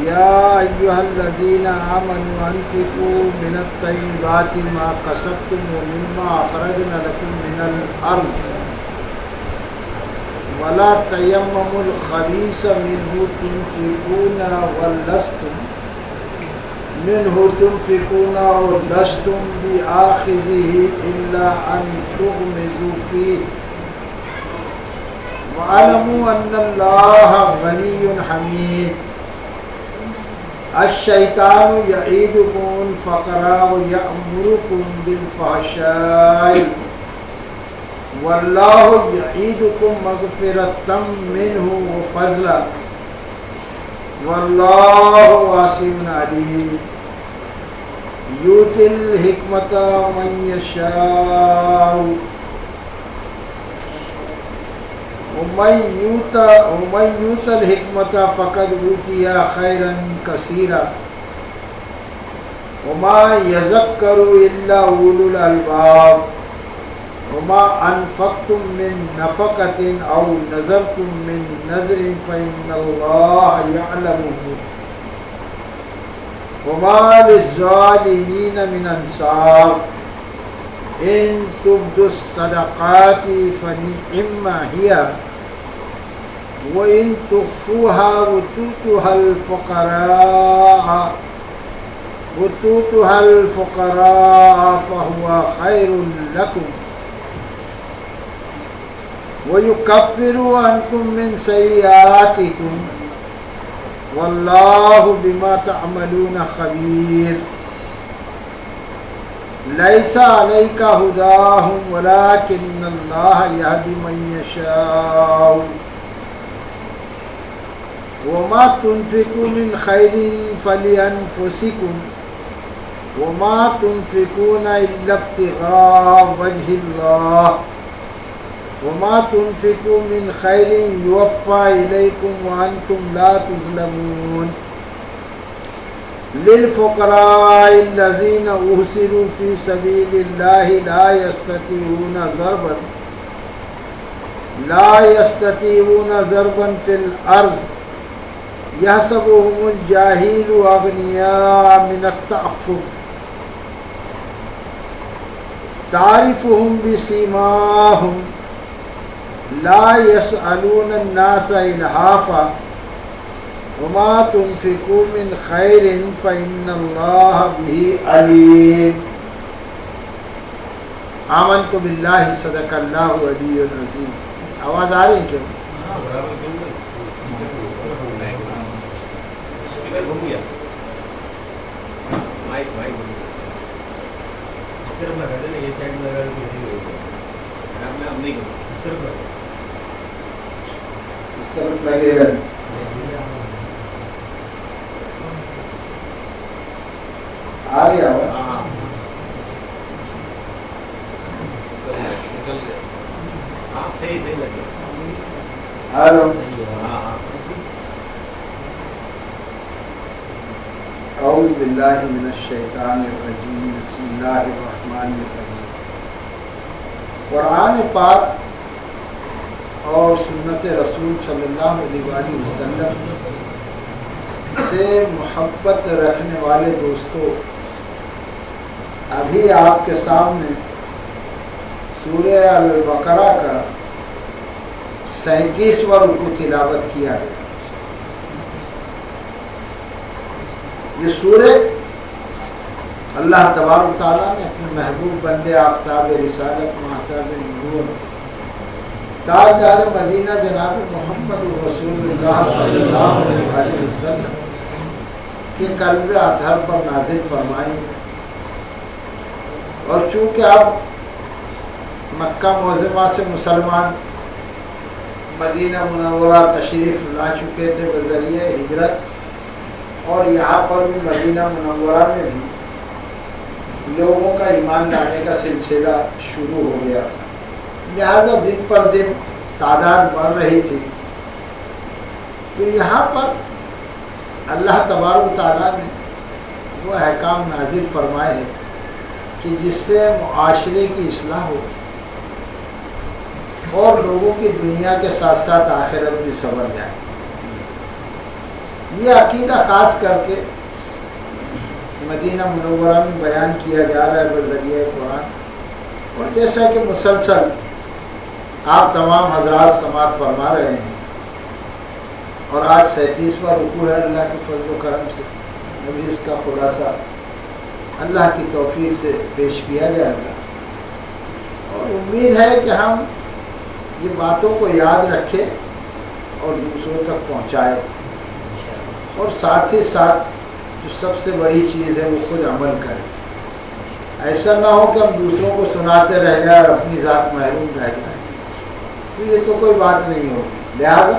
یا ایھا الذین آمنوا انفقوا من الطیبات ما کسبتم ومما اخرجنا لکم من الارض ولا تیمموا الخبیث منه تنفقون ولستم بآخذه الا ان تغمضوا فيه واعلموا ان اللہ غنی حمید الشیطان یعیدکم الفقر ویأمرکم بالفحشاء واللہ یعیدکم مغفرۃ منہ وفضلا واللہ واسع علیم یؤتی الحکمۃ من یشاء ومن یؤت الحکمۃ فقد اوتی خیرا کثیرا وما یذکر الا اولو الالباب وما انفقتم من نفقۃ او نذرتم من نذر فإن اللہ یعلمہ وما للظالمین من انصار ان تبدوا الصدقات فنعم هي وإن تخفوها وتؤتوها الفقراء فهو خير لكم ويكفر عنكم من سيئاتكم والله بما تعملون خبير ليس عليك هداهم ولكن الله يهدي من يشاء وما تنفقوا من خير فلأنفسكم وما تنفقون إلا ابتغاء وجه الله وما تنفقوا من خير يوفى إليكم وأنتم لا تظلمون للفقراء الذين أحصروا في سبيل الله لا يستطيعون ضربا في الأرض يحسبهم الجاهل أغنياء من التعفف تعرفهم بسيماهم لا يسألون الناس إلحافا وما تنفقوا من خير فإن الله به عليم آمنت بالله صدق الله العلي العظيم آواز آ رہی ہے کیا؟ اس طرف لگے گا آ گیا ہوا ہلو اعوذ باللہ من الشیطان الرجیم بسم اللہ الرحمن الرحیم قرآن پاک اور سنت رسول صلی اللہ علیہ وسلم سے محبت رکھنے والے دوستوں، ابھی آپ کے سامنے سورہ البقرہ کا 37واں رکوع تلاوت کیا ہے۔ یہ سورہ اللہ تبارک و تعالیٰ نے اپنے محبوب بندے آفتاب رسالت ماہتاب نبوت تاجدار مدینہ جناب محمد رسول اللہ صلی اللہ علیہ وسلم کے قلب اطہر پر نازل فرمائی، اور چونکہ اب مکہ معظمہ سے مسلمان مدینہ منورہ تشریف لا چکے تھے بذریعہ ہجرت، اور یہاں پر بھی مدینہ منورہ میں بھی لوگوں کا ایمان لانے کا سلسلہ شروع ہو گیا تھا، لہذا دن پر دن تعداد بڑھ رہی تھی۔ تو یہاں پر اللہ تبارک و تعالیٰ نے وہ احکام نازل فرمائے ہیں کہ جس سے معاشرے کی اصلاح ہو اور لوگوں کی دنیا کے ساتھ ساتھ آخرت بھی سنور جائے۔ یہ عقیدہ خاص کر کے مدینہ منورہ میں بیان کیا جا رہا ہے بذریعہ قرآن، اور جیسا کہ مسلسل آپ تمام حضرات سماعت فرما رہے ہیں، اور آج 37واں رکوع ہے اللہ کے فضل و کرم سے، ابھی اس کا خلاصہ اللہ کی توفیق سے پیش کیا جائے گا، اور امید ہے کہ ہم یہ باتوں کو یاد رکھیں اور دوسروں تک پہنچائے، اور ساتھ ہی ساتھ جو سب سے بڑی چیز ہے وہ خود عمل کریں۔ ایسا نہ ہو کہ ہم دوسروں کو سناتے رہ جائیں اور اپنی ذات محروم رہ جائیں، تو یہ تو کوئی بات نہیں ہوگی۔ لہذا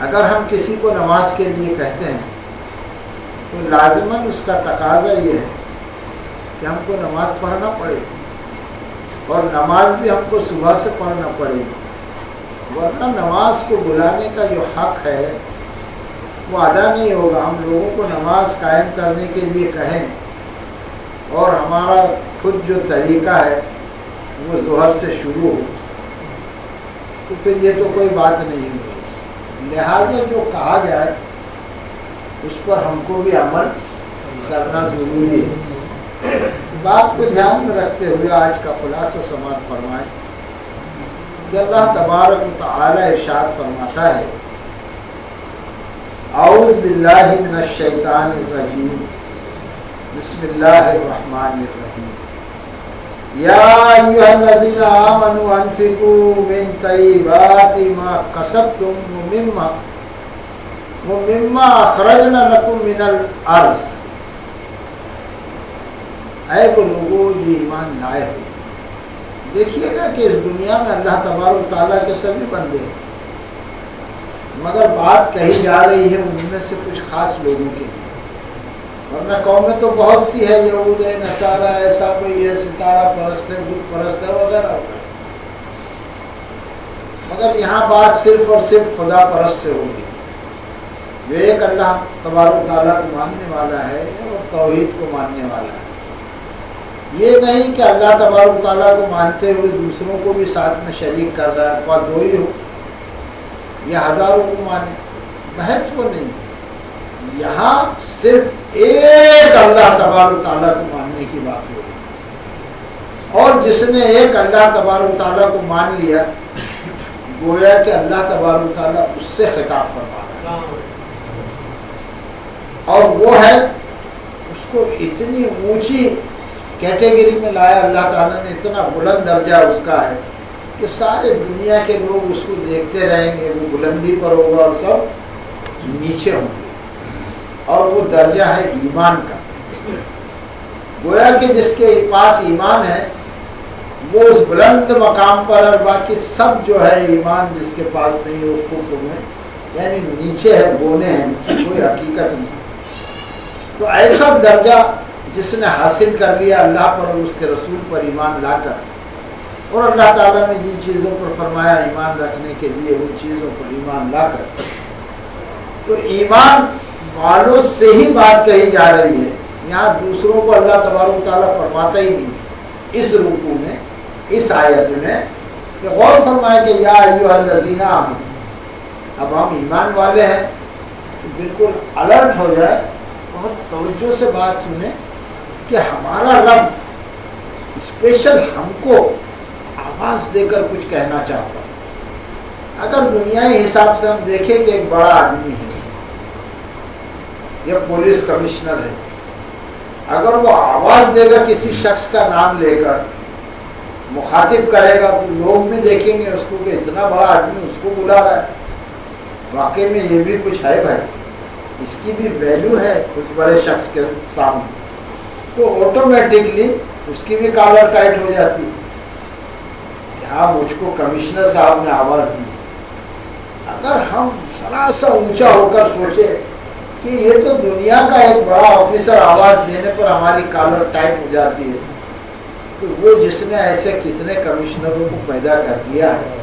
اگر ہم کسی کو نماز کے لیے کہتے ہیں تو لازماً اس کا تقاضا یہ ہے کہ ہم کو نماز پڑھنا پڑے گی، اور نماز بھی ہم کو صبح سے پڑھنا پڑے گی، ورنہ نماز کو بلانے کا جو حق ہے وہ ادا نہیں ہوگا۔ ہم لوگوں کو نماز قائم کرنے کے لیے کہیں اور ہمارا خود جو طریقہ ہے وہ ظہر سے شروع ہو، تو پھر یہ تو کوئی بات نہیں ہوگی۔ لہٰذا جو کہا جائے اس پر ہم کو بھی عمل کرنا ضروری ہے۔ بات کو دھیان میں رکھتے ہوئے آج کا خلاصہ سماعت فرمائیں کہ اللہ تبارک و تعالی ارشاد فرماتا ہے، اعوذ باللہ من الشیطان الرجیم، بسم اللہ الرحمن الرحیم، یا ایھا الذین آمنوا انفقوا من طیبات ما کسبتم ومما اخرجنا لکم من الارض۔ اے وہ لوگوں یہ ایمان لائے ہو، دیکھیے گا کہ اس دنیا میں اللہ تبارک و تعالیٰ کے سبھی بندے ہیں، مگر بات کہی جا رہی ہے ان میں سے کچھ خاص لوگوں کے لیے، ورنہ قومیں تو بہت سی ہے، یہود ہے، نصارہ، ایسا کوئی ہے، ستارہ پرست ہے، بت پرست ہے، وغیرہ وغیرہ، مگر یہاں بات صرف اور صرف خدا پرست سے ہوگی، جو ایک اللہ تبارک و تعالیٰ کو ماننے والا ہے اور توحید کو ماننے والا ہے۔ یہ نہیں کہ اللہ تبارک و تعالیٰ کو مانتے ہوئے دوسروں کو بھی ساتھ میں شریک کر رہا ہے، خواہ دو ہی ہو یا ہزاروں کو مانے، بحث وہ نہیں، یہاں صرف ایک اللہ تبارک و تعالیٰ کو ماننے کی بات ہو رہی، اور جس نے ایک اللہ تبارک و تعالیٰ کو مان لیا گویا کہ اللہ تبارک و تعالیٰ اس سے خطاب فرما رہا ہے، اور وہ ہے اس کو اتنی اونچی کیٹیگری میں لایا اللہ تعالیٰ نے، اتنا بلند درجہ اس کا ہے کہ سارے دنیا کے لوگ اس کو دیکھتے رہیں گے، وہ بلندی پر ہوگا اور سب نیچے ہوں گے، اور وہ درجہ ہے ایمان کا۔ گویا کہ جس کے پاس ایمان ہے وہ اس بلند مقام پر، اور باقی سب جو ہے ایمان جس کے پاس نہیں وہ کفر میں یعنی نیچے ہے، بونے ہیں، کوئی حقیقت نہیں۔ تو ایسا درجہ جس نے حاصل کر لیا اللہ پر اور اس کے رسول پر ایمان لا کر، اور اللہ تعالیٰ نے جن چیزوں پر فرمایا ایمان رکھنے کے لیے ان چیزوں پر ایمان لا کر، تو ایمان والوں سے ہی بات کہی جا رہی ہے، یہاں دوسروں کو اللہ تبارک و تعالیٰ فرماتا ہی نہیں اس رکوع میں، اس آیت میں، کہ غور فرمائے کہ یا ایھا الذین آمنوا، اب ہم ایمان والے ہیں تو بالکل الرٹ ہو جائے، بہت توجہ سے بات سنیں کہ ہمارا رب اسپیشل ہم کو آواز دے کر کچھ کہنا چاہتا ہے۔ اگر دنیائی حساب سے ہم دیکھیں کہ ایک بڑا آدمی ہے یا پولیس کمشنر ہے، اگر وہ آواز دے گا کسی شخص کا نام لے کر مخاطب کرے گا تو لوگ بھی دیکھیں گے اس کو کہ اتنا بڑا آدمی اس کو بلا رہا ہے، واقعی میں یہ بھی کچھ ہے بھائی، اس کی بھی ویلیو ہے اس بڑے شخص کے سامنے، تو آٹومیٹکلی اس کی بھی کالر ٹائٹ ہو جاتی ہے کہ ہاں مجھ کو کمشنر صاحب نے آواز دی۔ اگر ہم ذرا سا اونچا ہو کر سوچے کہ یہ تو دنیا کا ایک بڑا آفیسر آواز دینے پر ہماری کالر ٹائٹ ہو جاتی ہے، تو وہ جس نے ایسے کتنے کمشنروں کو پیدا کر دیا ہے،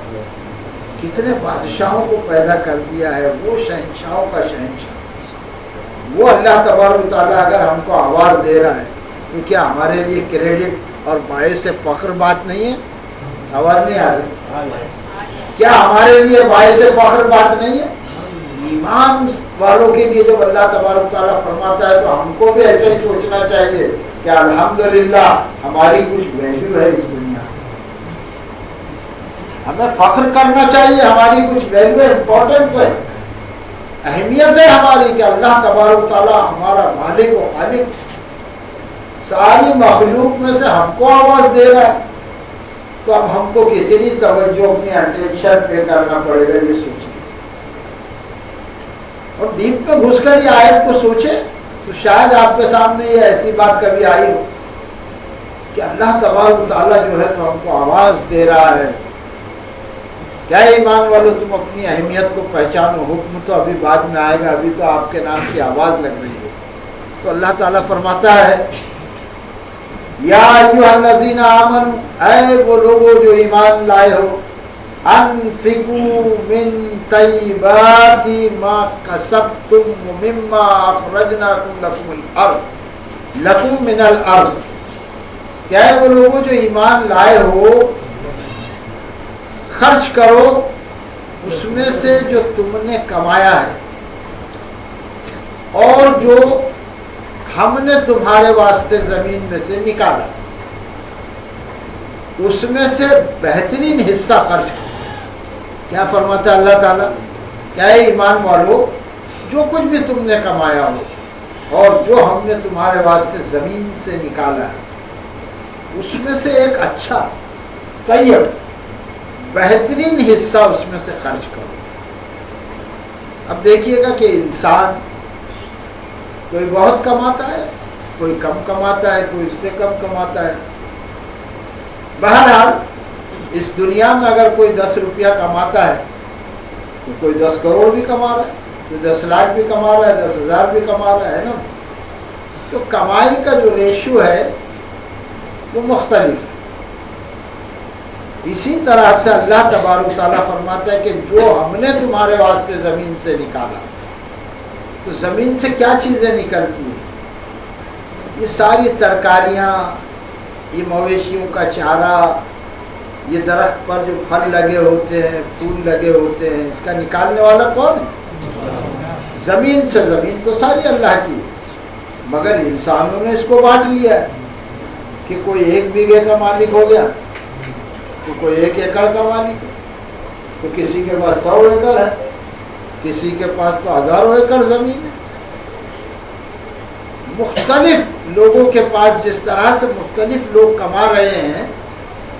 کتنے بادشاہوں کو پیدا کر دیا ہے، وہ شہنشاہوں کا شہنشاہ، وہ اللہ تبارک و تعالیٰ اگر ہم کو آواز دے رہا ہے تو کیا ہمارے لیے کریڈٹ اور باعث فخر بات نہیں ہے؟ آواز نہیں آ رہی؟ کیا ہمارے لیے باعث فخر بات نہیں ہے؟ ایمان والوں کے لیے جب اللہ تبارک تعالیٰ فرماتا ہے تو ہم کو بھی ایسا ہی سوچنا چاہیے کہ الحمدللہ ہماری کچھ ویلیو ہے اس دنیا میں، ہمیں فخر کرنا چاہیے، ہماری کچھ ویلیو ہے، امپورٹنس ہے، اہمیت ہے ہماری کہ اللہ تبارک تعالیٰ ہمارا مالک و خالق ساری مخلوق میں سے ہم کو آواز دے رہا ہے، تو اب ہم کو کتنی توجہ اپنی اٹینشن پہ کرنا پڑے گا یہ سوچیں، اور ڈیپ میں گھس کر یہ آیت کو سوچے تو شاید آپ کے سامنے یہ ایسی بات کبھی آئی ہو کہ اللہ تبارک تعالیٰ جو ہے تو ہم کو آواز دے رہا ہے۔ کیا ایمان والو تم اپنی اہمیت کو پہچانو، حکم تو ابھی بعد میں آئے گا، ابھی تو آپ کے نام کی آواز لگ رہی ہے۔ تو اللہ تعالیٰ فرماتا ہے یا ایھا الذین آمنوا، اے وہ لوگوں جو ایمان لائے ہو، انفقوا من طیبات ما کسبتم ومما اخرجنا لکم من الارض، کیا ہے وہ لوگوں جو ایمان لائے ہو، خرچ کرو اس میں سے جو تم نے کمایا ہے اور جو ہم نے تمہارے واسطے زمین میں سے نکالا، اس میں سے بہترین حصہ خرچ کرو۔ کیا فرماتا ہے اللہ تعالیٰ؟ کیا ہے ایمان والو جو کچھ بھی تم نے کمایا ہو اور جو ہم نے تمہارے واسطے زمین سے نکالا ہے، اس میں سے ایک اچھا طیب بہترین حصہ اس میں سے خرچ کرو۔ اب دیکھیے گا کہ انسان کوئی بہت کماتا ہے، کوئی کم کماتا ہے، کوئی اس سے کم کماتا ہے۔ بہرحال اس دنیا میں اگر کوئی 10 روپیہ کماتا ہے تو کوئی 10 کروڑ بھی کما رہا ہے، کوئی 10 لاکھ بھی کما رہا ہے، 10,000 بھی کما رہا ہے نا۔ تو کمائی کا جو ریشو ہے وہ مختلف ہے۔ اسی طرح سے اللہ تبارک تعالیٰ فرماتا ہے کہ جو ہم نے تمہارے واسطے زمین سے نکالا، تو زمین سے کیا چیزیں نکلتی ہیں؟ یہ ساری ترکاریاں، یہ مویشیوں کا چارہ، یہ درخت پر جو پھل لگے ہوتے ہیں، پھول لگے ہوتے ہیں، اس کا نکالنے والا کون ہے؟ زمین سے۔ زمین تو ساری اللہ کی ہے، مگر انسانوں نے اس کو بانٹ لیا ہے کہ کوئی 1 بیگھے کا مالک ہو گیا، تو کوئی 1 ایکڑ کا مالک ہے، تو کسی کے پاس 100 ایکڑ ہے، کسی کے پاس تو ہزاروں ایکڑ زمین ہے۔ مختلف لوگوں کے پاس جس طرح سے مختلف لوگ کما رہے ہیں،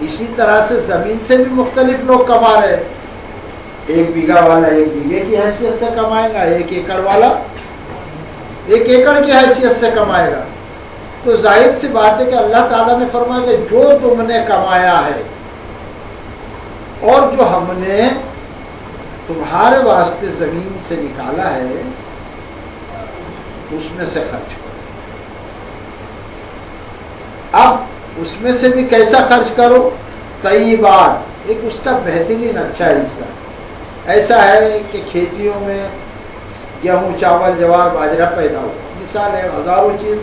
اسی طرح سے زمین سے بھی مختلف لوگ کما رہے ہیں۔ 1 بیگھہ والا 1 بیگھے کی حیثیت سے کمائے گا، 1 ایکڑ والا 1 ایکڑ کی حیثیت سے کمائے گا۔ تو ظاہر سی بات ہے کہ اللہ تعالیٰ نے فرمایا کہ جو تم نے کمایا ہے اور جو ہم نے تمہارے واسطے زمین سے نکالا ہے، اس میں سے خرچ کرو۔ اب اس میں سے بھی کیسا خرچ کرو؟ طیبات، ایک اس کا بہترین اچھا حصہ۔ ایسا ہے کہ کھیتیوں میں گیہوں، چاول، جوار، باجرہ پیدا ہو، مثال ہے، ہزاروں چیز،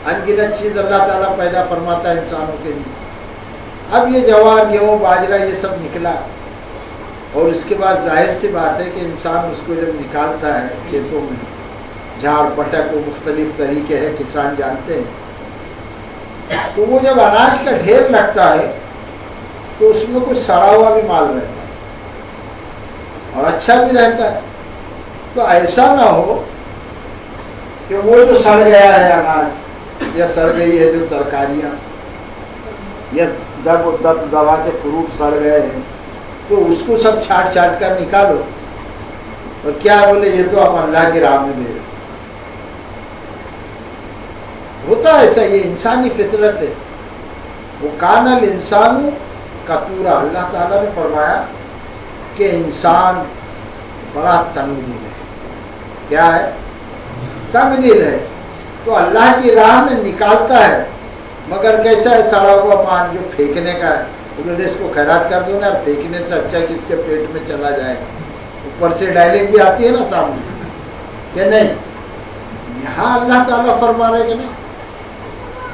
انگنت چیز اللہ تعالیٰ پیدا فرماتا ہے انسانوں کے لیے۔ اب یہ جوار، گیہوں، باجرہ یہ سب نکلا، اور اس کے بعد ظاہر سی بات ہے کہ انسان اس کو جب نکالتا ہے کھیتوں میں، جھاڑ پٹک و مختلف طریقے ہیں، کسان جانتے ہیں، تو وہ جب اناج کا ڈھیر لگتا ہے تو اس میں کچھ سڑا ہوا بھی مال رہتا ہے اور اچھا بھی رہتا ہے۔ تو ایسا نہ ہو کہ وہ جو سڑ گیا ہے اناج یا سڑ گئی ہے جو ترکاریاں یا دوا کے فروٹ سڑ گئے ہیں، تو اس کو سب چھانٹ چھانٹ کر نکالو اور کیا بولے یہ تو ہم اللہ کی راہ میں دے رہے۔ ہوتا ایسا، یہ انسانی فطرت ہے۔ وہ کان الانسان قتورا، اللہ تعالیٰ نے فرمایا کہ انسان بڑا تنگ دل ہے۔ کیا ہے؟ تنگ دل ہے۔ تو اللہ کی راہ میں نکالتا ہے، مگر کیسا ہے؟ سڑا ہوا پان جو پھینکنے کا ہے، انہوں نے اس کو خیرات کر دو نا، پھینکنے سے اچھا کہ اس کے پیٹ میں چلا جائے گا۔ اوپر سے ڈائلیک بھی آتی ہے نا سامنے کہ نہیں۔ یہاں اللہ تعالیٰ فرما رہے کہ نہیں،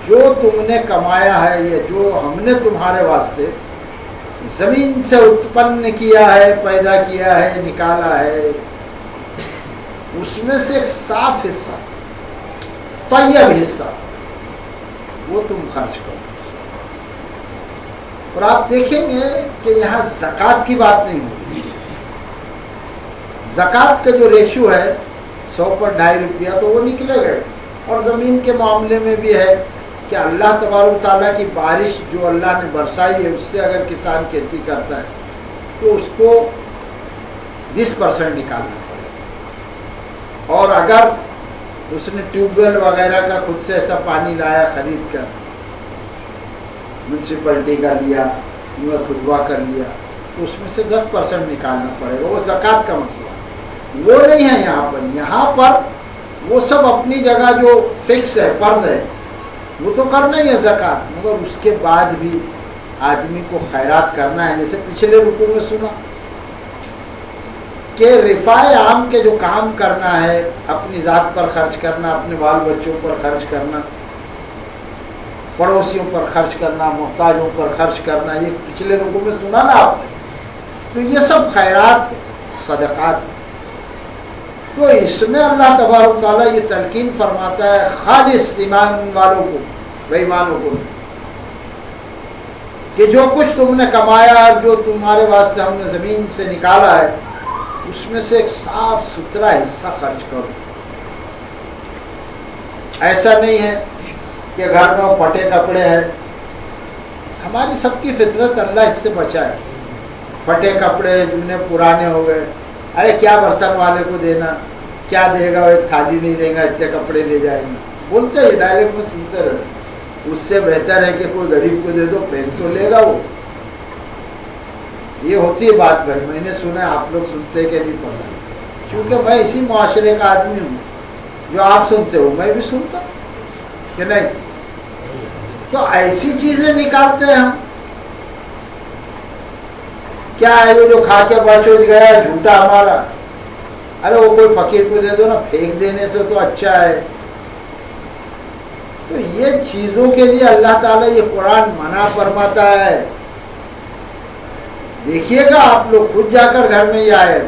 جو تم نے کمایا ہے یا جو ہم نے تمہارے واسطے زمین سے اتپن کیا ہے، پیدا کیا ہے، نکالا ہے، اس میں سے ایک صاف حصہ، طیب حصہ، وہ تم خرچ کرو. اور آپ دیکھیں گے کہ یہاں زکوٰۃ کی بات نہیں ہوگی. زکوٰۃ کا جو ریشو ہے 100 پر 2.5 روپیہ تو وہ نکلے گئے. اور زمین کے معاملے میں بھی ہے کہ اللہ تبارک تعالیٰ کی بارش جو اللہ نے برسائی ہے اس سے اگر کسان کھیتی کرتا ہے تو اس کو 20% نکالنا پڑے گا. اور اگر اس نے ٹیوب ویل وغیرہ کا خود سے ایسا پانی لایا خرید کر، میونسپلٹی کا لیا، خطبہ کر لیا، تو اس میں سے 10% نکالنا پڑے گا. وہ زکوٰۃ کا مسئلہ وہ نہیں ہے یہاں پر. یہاں پر وہ سب اپنی جگہ جو فکس ہے، فرض ہے، وہ تو کرنا ہی ہے زکوٰۃ، مگر اس کے بعد بھی آدمی کو خیرات کرنا ہے. جیسے پچھلے رکوع میں سنا کہ رفاع عام کے جو کام کرنا ہے، اپنی ذات پر خرچ کرنا، اپنے بال بچوں پر خرچ کرنا، پڑوسیوں پر خرچ کرنا، محتاجوں پر خرچ کرنا، یہ پچھلے رکوع میں سنا نا آپ نے. تو یہ سب خیرات ہے، صدقات ہے. تو اس میں اللہ تبارک تعالیٰ یہ تلقین فرماتا ہے خالص ایمان والوں کو، بے ایمانوں کو، کہ جو کچھ تم نے کمایا اور جو تمہارے واسطے ہم نے زمین سے نکالا ہے اس میں سے ایک صاف ستھرا حصہ خرچ کرو. ایسا نہیں ہے کہ گھر میں پھٹے کپڑے ہیں. ہماری سب کی فطرت اللہ اس سے بچائے. پھٹے کپڑے جنہیں پرانے ہو گئے، ارے کیا برتن والے کو دینا، کیا دے گا، ایک تھالی نہیں دے گا، اتنے کپڑے لے جائیں گے، بولتے ہی ڈائریکٹ میں سنتے رہے. اس سے بہتر ہے کہ کوئی غریب کو دے دو، پہن تو لے گا وہ. یہ ہوتی ہے بات بھائی، میں نے سنا ہے، آپ لوگ سنتے کہ نہیں پڑھا، کیونکہ میں اسی معاشرے کا آدمی ہوں. جو آپ سنتے ہو میں بھی سنتا کہ نہیں. تو ایسی چیزیں نکالتے ہیں ہم. کیا ہے وہ جو کھا کے بچو گیا جھوٹا ہمارا، ارے وہ کوئی فقیر کو دے دو نا، پھینک دینے سے تو اچھا ہے. تو یہ چیزوں کے لیے اللہ تعالیٰ یہ قرآن منع فرماتا ہے. دیکھیے گا آپ لوگ خود جا کر گھر میں یہ آئے،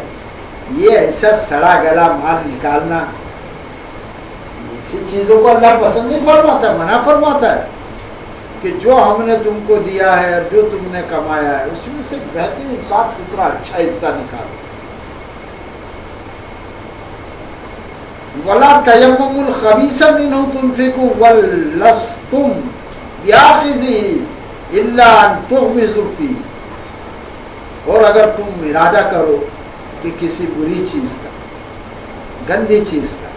یہ ایسا سڑا گلا مال نکالنا، ایسی چیزوں کو اللہ پسند نہیں فرماتا، منع فرماتا ہے کہ جو ہم نے تم کو دیا ہے اور جو تم نے کمایا ہے اس میں سے بہترین صاف ستھرا اچھا حصہ نکالو. وَلَا تَيَمَّمُوا الْخَبِيثَ مِنْهُ تُنْفِقُوا وَلَسْتُمْ بِآخِذِهِ إِلَّا أَن تُغْمِضُوا فِيهِ. اور اگر تم ارادہ کرو کہ کسی بری چیز کا، گندی چیز کا،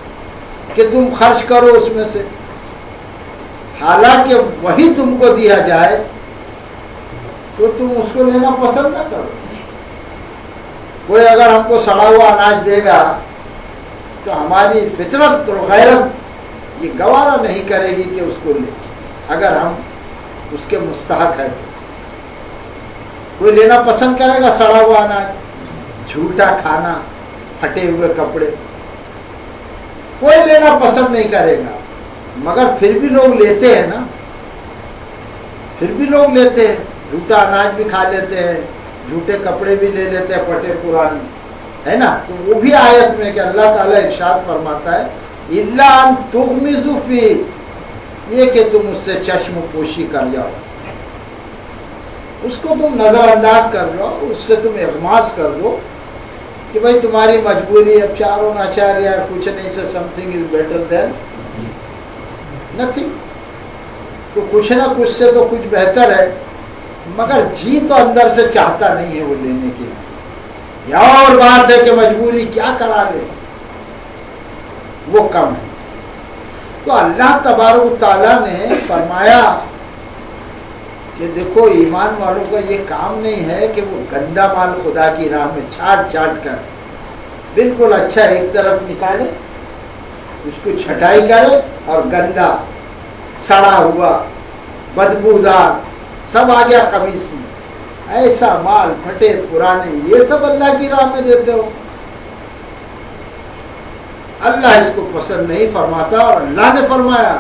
کہ تم خرچ کرو اس میں سے، حالانکہ وہی تم کو دیا جائے، تو تم اس کو لینا پسند نہ کرو. کوئی اگر ہم کو سڑا ہوا اناج دے گا تو ہماری فطرت اور غیرت یہ گوارا نہیں کرے گی کہ اس کو لے، اگر ہم اس کے مستحق ہیں. کوئی لینا پسند کرے گا سڑا ہوا اناج، جھوٹا کھانا، پھٹے ہوئے کپڑے، کوئی لینا پسند نہیں کرے گا. مگر پھر بھی لوگ لیتے ہیں نا، پھر بھی لوگ لیتے ہیں. جھوٹا اناج بھی کھا لیتے ہیں، جھوٹے کپڑے بھی لے لیتے ہیں پھٹے پرانے، ہے نا. تو وہ بھی آیت میں کہ اللہ تعالیٰ ارشاد فرماتا ہے اِلَّا أَن تُغْمِضُوا فِيهِ، یہ کہ تم اس سے چشم پوشی کر جاؤ، اس کو تم نظر انداز کر جاؤ، اس سے تم اغماس کر دو کہ بھائی تمہاری مجبوری، اب چاروں ناچار یار کچھ نہیں سے some thing is better than nothing. تو کچھ نہ کچھ سے تو کچھ بہتر ہے، مگر جی تو اندر سے چاہتا نہیں ہے وہ لینے کے لیے. یا اور بات ہے کہ مجبوری کیا کرا لے، وہ کم ہے. تو اللہ تبارک تعالیٰ نے فرمایا کہ دیکھو ایمان والوں کا یہ کام نہیں ہے کہ وہ گندا مال خدا کی راہ میں چھاٹ چھاٹ کر بالکل اچھا ایک طرف نکالے، اس کو چھٹائی کرے، اور گندا سڑا ہوا بدبودار سب آ گیا خبیث میں. ایسا مال پھٹے پرانے یہ سب اللہ کی راہ میں دیتے ہو، اللہ اس کو پسند نہیں فرماتا. اور اللہ نے فرمایا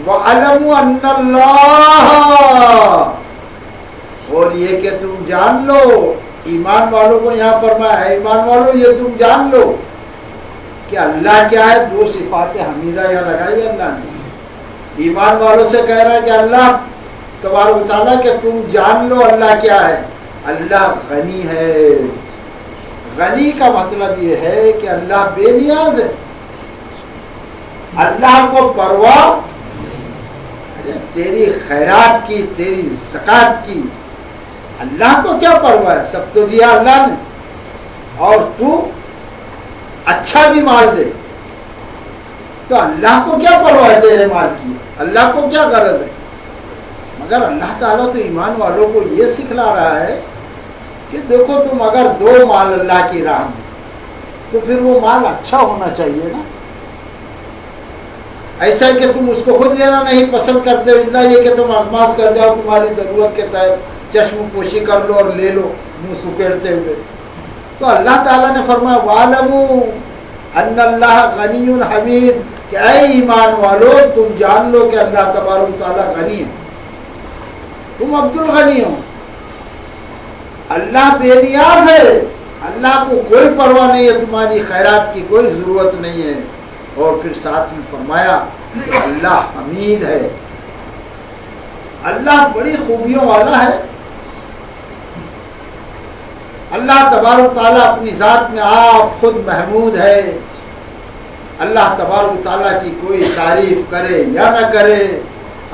وَعَلَمُوا أَنَّ اللَّهَ، اور یہ کہ تم جان لو، ایمان والوں کو یہاں فرمایا ہے ایمان والوں یہ تم جان لو کہ اللہ کیا ہے؟ 2 صفات حمیدہ یہاں لگائی اللہ نے۔ ایمان والوں سے کہہ رہا ہے کہ اللہ تبارک و تعالیٰ کہ تم جان لو اللہ کیا ہے؟ اللہ غنی ہے۔ غنی کا مطلب یہ ہے کہ اللہ بے نیاز ہے، اللہ کو پرواہ تیری خیرات کی، تیری زکات کی، اللہ کو کیا پرواہ ہے؟ سب تو دیا اللہ نے، اور تو اچھا بھی مال دے تو اللہ کو کیا پرواہ ہے تیرے مال کی؟ اللہ کو کیا غرض ہے؟ مگر اللہ تعالیٰ تو ایمان والوں کو یہ سکھلا رہا ہے کہ دیکھو تم اگر دو مال اللہ کی راہ میں تو پھر وہ مال اچھا ہونا چاہیے نا۔ ایسا ہے کہ تم اس کو خود لینا نہیں پسند کرتے ہو، اللہ یہ کہ تم اغماس کر جاؤ، تمہاری ضرورت کے تحت چشم پوشی کر لو اور لے لو منہ سکیڑتے ہوئے۔ تو اللہ تعالیٰ نے فرمایا وَاعْلَمُوا أَنَّ اللَّهَ غَنِيٌّ حَمِيدٌ کہ اے ایمان والو تم جان لو کہ اللہ تبارک و تعالیٰ غنی ہے، تم عبد الغنی ہو، اللہ بے نیاز ہے، اللہ کو کوئی پرواہ نہیں ہے، تمہاری خیرات کی کوئی ضرورت نہیں ہے۔ اور پھر ساتھ میں فرمایا کہ اللہ حمید ہے، اللہ بڑی خوبیوں والا ہے۔ اللہ تبارک تعالیٰ اپنی ذات میں آپ خود محمود ہے، اللہ تبارک تعالیٰ کی کوئی تعریف کرے یا نہ کرے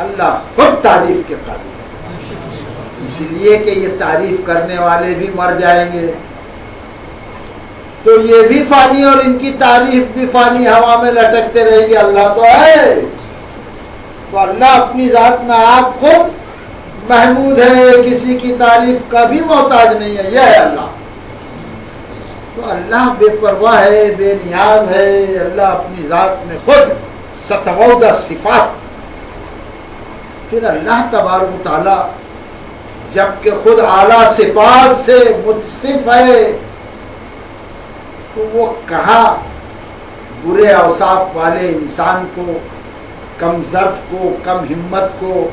اللہ خود تعریف کے قابل ہے، اس لیے کہ یہ تعریف کرنے والے بھی مر جائیں گے تو یہ بھی فانی اور ان کی تعریف بھی فانی، ہوا میں لٹکتے رہے گی، اللہ تو ہے۔ تو اللہ اپنی ذات میں آپ خود محمود ہے، کسی کی تعریف کا بھی محتاج نہیں ہے، یہ ہے اللہ۔ تو اللہ بے پرواہ ہے، بے نیاز ہے، اللہ اپنی ذات میں خود ستبعد صفات۔ پھر اللہ تبارک و تعالی جبکہ خود اعلیٰ صفات سے متصف ہے تو وہ کہاں برے اوصاف والے انسان کو، کم ظرف کو، کم ہمت کو،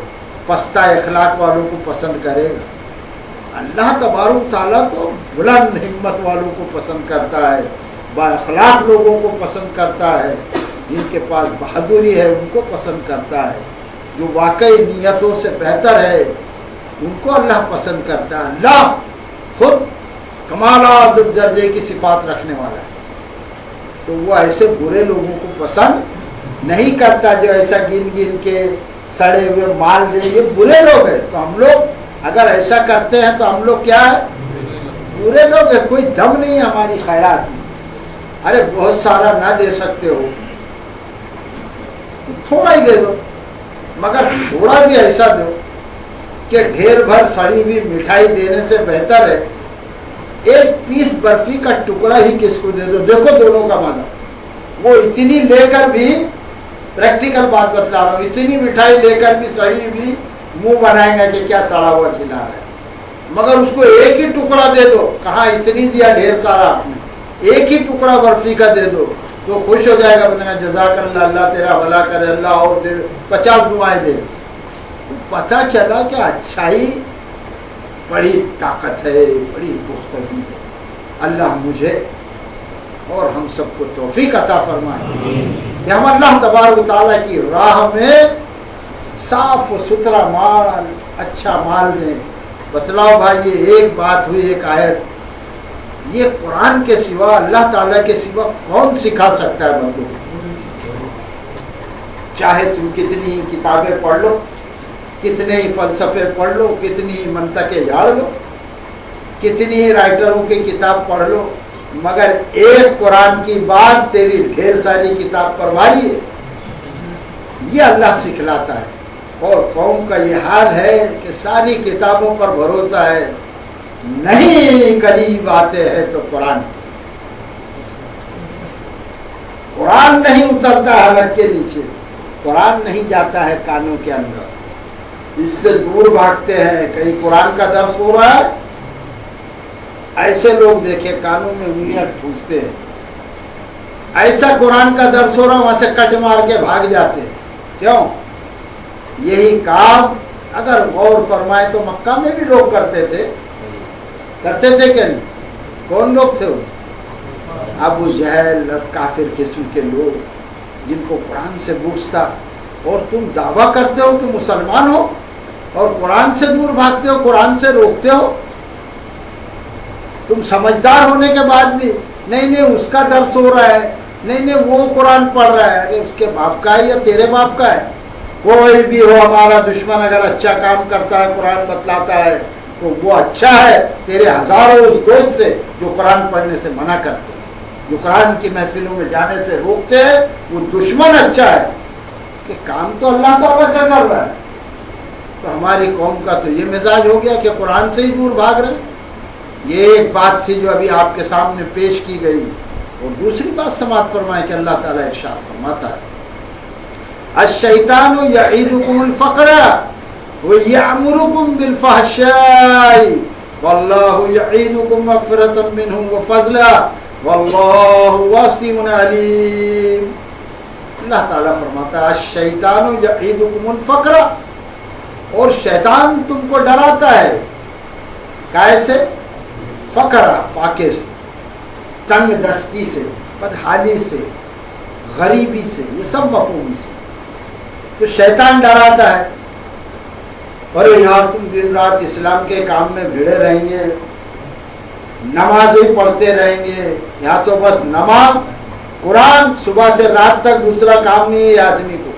پستہ اخلاق والوں کو پسند کرے گا؟ اللہ تبارک تعالیٰ تو بلند ہمت والوں کو پسند کرتا ہے، با اخلاق لوگوں کو پسند کرتا ہے، جن کے پاس بہادری ہے ان کو پسند کرتا ہے، جو واقعی نیتوں سے بہتر ہے ان کو اللہ پسند کرتا ہے۔ اللہ خود کمالات درجے کی صفات رکھنے والا ہے، تو وہ ایسے برے لوگوں کو پسند نہیں کرتا جو ایسا گن گن کے سڑے ہوئے مال دے، یہ برے لوگ ہیں۔ تو ہم لوگ اگر ایسا کرتے ہیں تو ہم لوگ کیا ہے؟ برے لوگ ہیں، کوئی دم نہیں ہے ہماری خیرات میں۔ ارے بہت سارا نہ دے سکتے ہو تو تھوڑا ہی دے دو، مگر تھوڑا بھی ایسا دو کہ ڈھیر بھر سڑی ہوئی مٹھائی دینے سے بہتر ہے ایک پیس برفی کا ٹکڑا ہی کس کو دے دو۔ دیکھو دونوں کا مزہ، وہ اتنی لے کر بھی، پریکٹیکل بات بتلا رہا ہوں، اتنی مٹھائی لے کر بھی سڑی ہوئی منہ بنائیں گا کہ کیا سڑا ہوا کھلا رہا ہے، مگر اس کو ایک ہی ٹکڑا دے دو، کہاں اتنی دیا ڈھیر سارا آپ نے، ایک ہی ٹکڑا برفی کا دے دو تو خوش ہو جائے گا، بولے گا جزاک اللہ، اللہ تیرا بھلا کرے، اللہ اور دے، 50 دعائیں دے۔ تو پتہ چلا کہ اچھائی بڑی طاقت ہے، بڑی پختگی ہے۔ اللہ مجھے اور ہم سب کو توفیق عطا فرمائے کہ ہم اللہ تبارک و تعالیٰ کی راہ میں صاف و ستھرا مال، اچھا مال دیں۔ بتلاؤ بھائی، یہ ایک بات ہوئی، ایک آیت، یہ قرآن کے سوا، اللہ تعالیٰ کے سوا کون سکھا سکتا ہے بندوں کو؟ چاہے تم کتنی ہی کتابیں پڑھ لو، کتنے ہی فلسفے پڑھ لو، کتنی ہی منطقیں جھاڑ لو، کتنی ہی رائٹروں کی کتاب پڑھ لو، مگر ایک قرآن کی بات تیری ڈھیر ساری کتاب پر بھاری ہے، یہ اللہ سکھلاتا ہے۔ اور قوم کا یہ حال ہے کہ ساری کتابوں پر بھروسہ ہے، نہیں قریب آتے ہیں تو قرآن نہیں اترتا حلق کے نیچے، قرآن نہیں جاتا ہے کانوں کے اندر، اس سے دور بھاگتے ہیں۔ کہیں قرآن کا درس ہو رہا ہے، ایسے لوگ دیکھے کانوں میں انگلیاں ٹھوستے ہیں، ایسا قرآن کا درس ہو رہا وہاں سے کٹ مار کے بھاگ جاتے ہیں۔ کیوں؟ یہی کام اگر غور فرمائے تو مکہ میں بھی لوگ کرتے تھے کہ نہیں؟ کون لوگ تھے وہ؟ ابو جہل اور کافر قسم کے لوگ جن کو قرآن سے بغض تھا، اور تم دعویٰ کرتے ہو کہ مسلمان ہو اور قرآن سے دور بھاگتے ہو، قرآن سے روکتے ہو. تم سمجھدار ہونے کے بعد بھی نہیں اس کا درس ہو رہا ہے، نہیں وہ قرآن پڑھ رہا ہے. ارے اس کے باپ کا ہے یا تیرے باپ کا ہے؟ کوئی بھی ہو ہمارا دشمن اگر اچھا کام کرتا ہے، قرآن بتلاتا ہے تو وہ اچھا ہے تیرے ہزاروں اس دوست سے جو قرآن پڑھنے سے منع کرتے ہیں، جو قرآن کی محفلوں میں جانے سے روکتے ہیں. وہ دشمن اچھا ہے کہ کام تو اللہ تعالیٰ کا کر رہا ہے. تو ہماری قوم کا تو یہ مزاج ہو گیا کہ قرآن سے ہی دور بھاگ رہے ہیں. یہ ایک بات تھی جو ابھی آپ کے سامنے پیش کی گئی. اور دوسری بات سماعت فرمائے کہ اللہ تعالیٰ ارشاد فرماتا ہے الشیطان یعیدکم الفقر ویأمرکم بالفحشاء واللہ یعیدکم مغفرۃ منہ وفضلا واللہ واسع علیم. اللہ تعالیٰ فرماتا ہے الشیطان یعیدکم الفقر، اور شیطان تم کو ڈراتا ہے. کیسے؟ فقر، فاقے سے، تنگ دستی سے، بدحالی سے، غریبی سے، یہ سب مفہوم سے. تو شیطان ڈراتا ہے اور یار تم دن رات اسلام کے کام میں بھیڑے رہیں گے، نمازیں پڑھتے رہیں گے، یا تو بس نماز قرآن صبح سے رات تک، دوسرا کام نہیں ہے آدمی کو.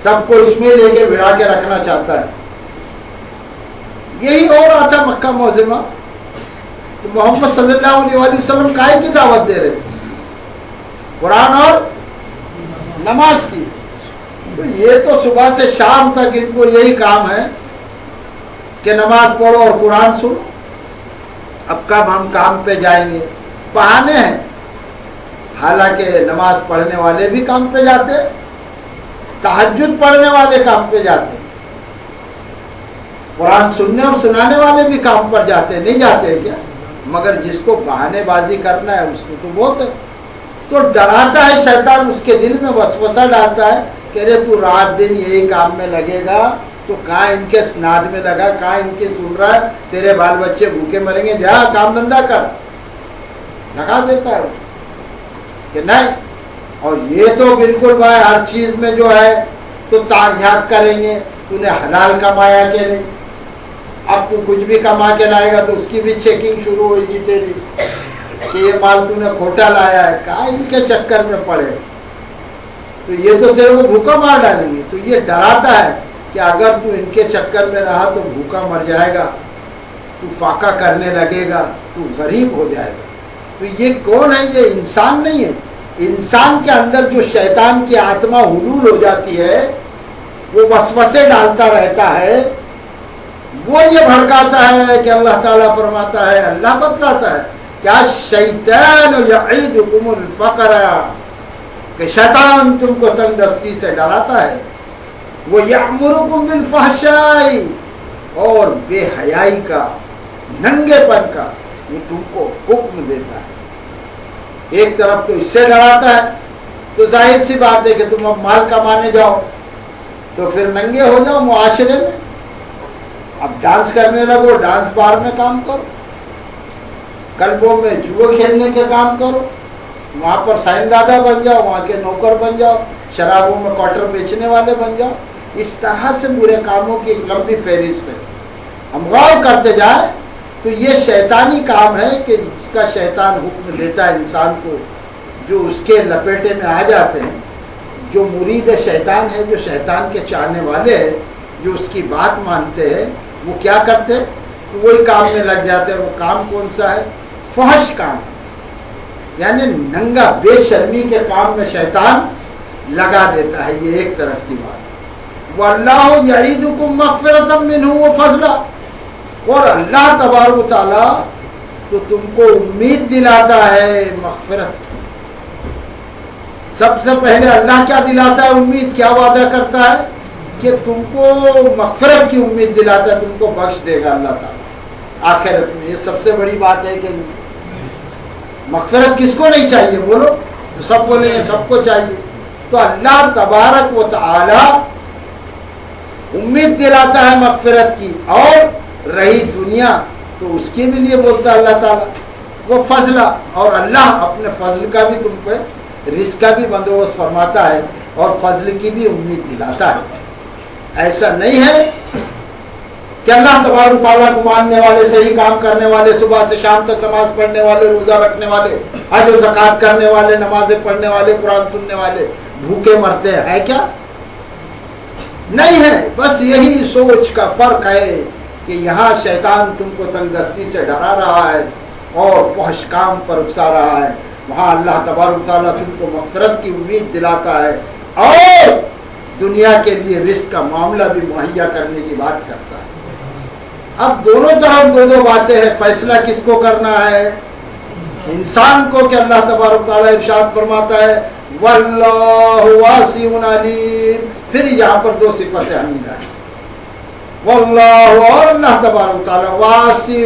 سب کو اس میں لے کے بھڑا کے رکھنا چاہتا ہے. یہی ہو رہا تھا مکہ معظمہ. تو محمد صلی اللہ علیہ وسلم کائے کی دعوت دے رہے تھے؟ قرآن اور نماز کی. تو یہ تو صبح سے شام تک ان کو یہی کام ہے کہ نماز پڑھو اور قرآن سنو. اب کب ہم کام پہ جائیں گے؟ بہانے ہیں. حالانکہ نماز پڑھنے والے بھی کام پہ جاتے، تہجد پڑھنے والے کام پہ جاتے، قرآن سننے اور سنانے والے بھی کام پر جاتے. نہیں جاتے کیا؟ مگر جس کو بہانے بازی کرنا ہے اس کو تو بہت ہے. تو ڈراتا ہے شیطان، اس کے دل میں وسوسہ ڈالتا ہے کہ ارے تو رات دن یہی کام میں لگے گا تو کہاں ان کے سناد میں لگا، کہاں ان کے سن رہا ہے، تیرے بال بچے بھوکے مریں گے، جا کام دھندا کر. لگا دیتا ہے کہ نہیں. اور یہ تو بالکل بھائی ہر چیز میں جو ہے تو تاجھاک کریں گے، تو نے حلال کمایا کہ نہیں. اب تو کچھ بھی کما کے لائے گا تو اس کی بھی چیکنگ شروع ہوئے گی تیری کہ یہ مال تو نے کھوٹا لایا ہے. کہاں ان کے چکر میں پڑے، تو یہ تو تیرے کو بھوکا مار ڈالیں گے. تو یہ ڈراتا ہے کہ اگر تو ان کے چکر میں رہا تو بھوکا مر جائے گا، تو فاقہ کرنے لگے گا، تو غریب ہو جائے گا. تو یہ کون ہے؟ یہ انسان نہیں ہے. انسان کے اندر جو شیطان کی آتما حلول ہو جاتی ہے، وہ وسوسے ڈالتا رہتا ہے، وہ یہ بھڑکاتا ہے کہ اللہ تعالیٰ فرماتا ہے، اللہ بتلاتا ہے کیا شیطان یعیدکم الفقر، کہ شیطان تم کو تنگ دستی سے ڈراتا ہے. وہ یأمرکم بالفحشاء، اور بے حیائی کا، ننگے پن کا وہ تم کو حکم دیتا ہے. ایک طرف تو اس سے ڈراتا ہے، تو ظاہر سی بات ہے کہ تم اب مال کمانے جاؤ تو پھر ننگے ہو جاؤ معاشرے میں. اب ڈانس کرنے لگو، ڈانس بار میں کام کرو، کلبوں میں جوئے کھیلنے کے کام کرو، وہاں پر سائن دادا بن جاؤ، وہاں کے نوکر بن جاؤ، شرابوں میں کوارٹر بیچنے والے بن جاؤ. اس طرح سے برے کاموں کی ایک لمبی فہرست ہے. ہم غور کرتے جائیں تو یہ شیطانی کام ہے کہ اس کا شیطان حکم دیتا ہے انسان کو، جو اس کے لپیٹے میں آ جاتے ہیں، جو مرید شیطان ہے، جو شیطان کے چاہنے والے ہیں، جو اس کی بات مانتے ہیں، وہ کیا کرتے ہیں؟ وہی کام میں لگ جاتے ہیں. وہ کام کون سا ہے؟ فحش کام، یعنی ننگا بے شرمی کے کام میں شیطان لگا دیتا ہے. یہ ایک طرف کی بات. وَاللَّهُ يَعِدُكُمْ مَغْفِرَةً مِّنْهُ وَفَضْلًا، اور اللہ تبارک و تعالیٰ تو تم کو امید دلاتا ہے مغفرت کی. سب سے پہلے اللہ کیا دلاتا ہے امید، کیا وعدہ کرتا ہے کہ تم کو مغفرت کی امید دلاتا ہے، تم کو بخش دے گا اللہ تعالیٰ آخرت میں. یہ سب سے بڑی بات ہے کہ مغفرت کس کو نہیں چاہیے؟ بولو تو سب بولیں گے سب کو چاہیے. تو اللہ تبارک و تعالی امید دلاتا ہے مغفرت کی. اور رہی دنیا تو اس کے بھی لیے بولتا ہے اللہ تعالیٰ وہ فضل، اور اللہ اپنے فضل کا بھی تم پہ رزق کا بھی بندوبست فرماتا ہے اور فضل کی بھی امید دلاتا ہے۔ ایسا نہیں ہے کہ اللہ تبارک تعالیٰ کو ماننے والے، صحیح کام کرنے والے، صبح سے شام تک نماز پڑھنے والے، روزہ رکھنے والے، حج و زکات کرنے والے، نمازیں پڑھنے والے، قرآن سننے والے بھوکے مرتے ہیں، ہے کیا؟ نہیں ہے۔ بس یہی سوچ کا فرق ہے کہ یہاں شیطان تم کو تنگ دستی سے ڈرا رہا ہے اور فحش کام پر اکسا رہا ہے، وہاں اللہ تبارک تعالیٰ تم کو مغفرت کی امید دلاتا ہے اور دنیا کے لیے رزق کا معاملہ بھی مہیا کرنے کی بات کرتا ہے۔ اب دونوں طرف دو باتیں ہیں، فیصلہ کس کو کرنا ہے؟ انسان کو، کہ اللہ تبارک تعالیٰ ارشاد فرماتا ہے واللہ واسع علیم، پھر یہاں پر دو صفتیں حمیدہ ہیں، واللہ، اور اللہ تبارک تعالیٰ واسع،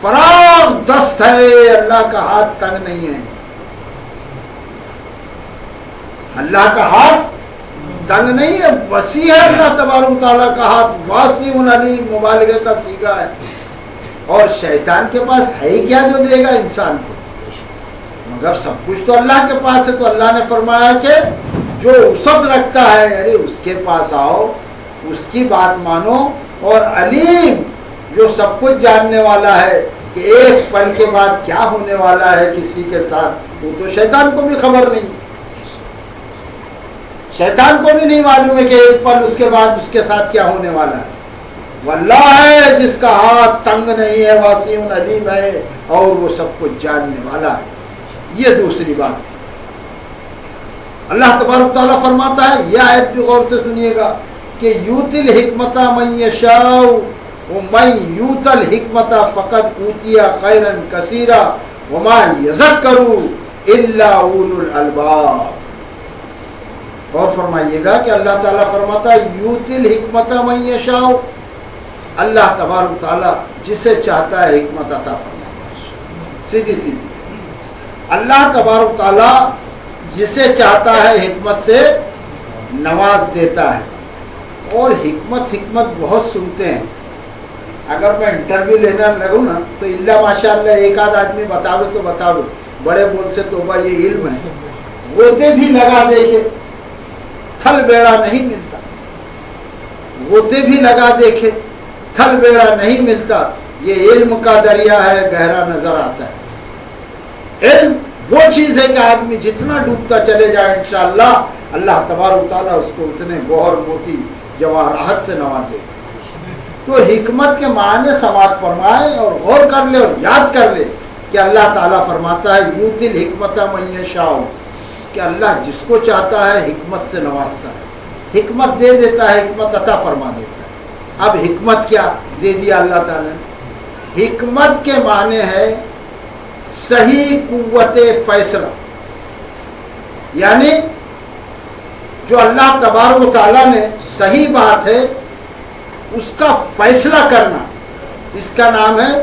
فراغ دست ہے، اللہ کا ہاتھ تنگ نہیں ہے، اللہ کا ہاتھ تنگ نہیں ہے، وسیع ہے اللہ تبارک تعالیٰ کا ہاتھ، واسع علیم مبالغہ کا صیغہ ہے۔ اور شیطان کے پاس ہے کیا جو دے گا انسان کو؟ مگر سب کچھ تو اللہ کے پاس ہے، تو اللہ نے فرمایا کہ جو وسعت رکھتا ہے، ارے اس کے پاس آؤ، اس کی بات مانو، اور علیم جو سب کچھ جاننے والا ہے کہ ایک پل کے بعد کیا ہونے والا ہے کسی کے ساتھ، وہ تو شیطان کو بھی خبر نہیں، شیطان کو بھی نہیں معلوم ہے کہ ایک پل اس کے بعد اس کے ساتھ کیا ہونے والا ہے۔ واللہ ہے جس کا ہاتھ تنگ نہیں ہے، واسع علیم ہے، اور وہ سب کچھ جاننے والا ہے۔ یہ دوسری بات تھی۔ اللہ تبارک تعالیٰ فرماتا ہے، یہ آیت بھی غور سے سنیے گا، کہ یؤتی الحکمت من یشاء ومن یؤت الحکمت فقد اوتی خیرا کثیرا وما یذکر الا اولو الالباب۔ اور فرمائیے گا کہ اللہ تعالیٰ فرماتا ہے یؤتی الحکمت من یشاء، اللہ تبارک تعالیٰ جسے چاہتا ہے حکمت عطا فرماتا ہے۔ سیدھی سیدھی اللہ تبارک تعالیٰ جسے چاہتا ہے حکمت سے نواز دیتا ہے، اور حکمت بہت سنتے ہیں۔ اگر میں انٹرویو لینا لگوں نا تو اللہ ماشاء اللہ ایک آدھ آدمی بتاوے تو بتاوے، بڑے بول سے توبہ، یہ علم ہے، غوطے بھی لگا دیکھے تھل بیڑا نہیں ملتا، غوطے بھی لگا دیکھے تھل بیڑا نہیں ملتا، یہ علم کا دریا ہے، گہرا نظر آتا ہے۔ علم وہ چیز ہے کہ آدمی جتنا ڈوبتا چلے جائے انشاءاللہ اللہ تبارک تعالیٰ اس کو اتنے گوہر موتی جواہرات سے نوازے۔ تو حکمت کے معنی سماعت فرمائے اور غور کر لے اور یاد کر لے کہ اللہ تعالیٰ فرماتا ہے یؤتی الحکمت من یشاء، کہ اللہ جس کو چاہتا ہے حکمت سے نوازتا ہے، حکمت دے دیتا ہے، حکمت عطا فرما دیتا ہے۔ اب حکمت کیا دے دیا اللہ تعالیٰ نے؟ حکمت کے معنی ہے صحیح قوت فیصلہ، یعنی جو اللہ تبارک و تعالیٰ نے صحیح بات ہے اس کا فیصلہ کرنا، اس کا نام ہے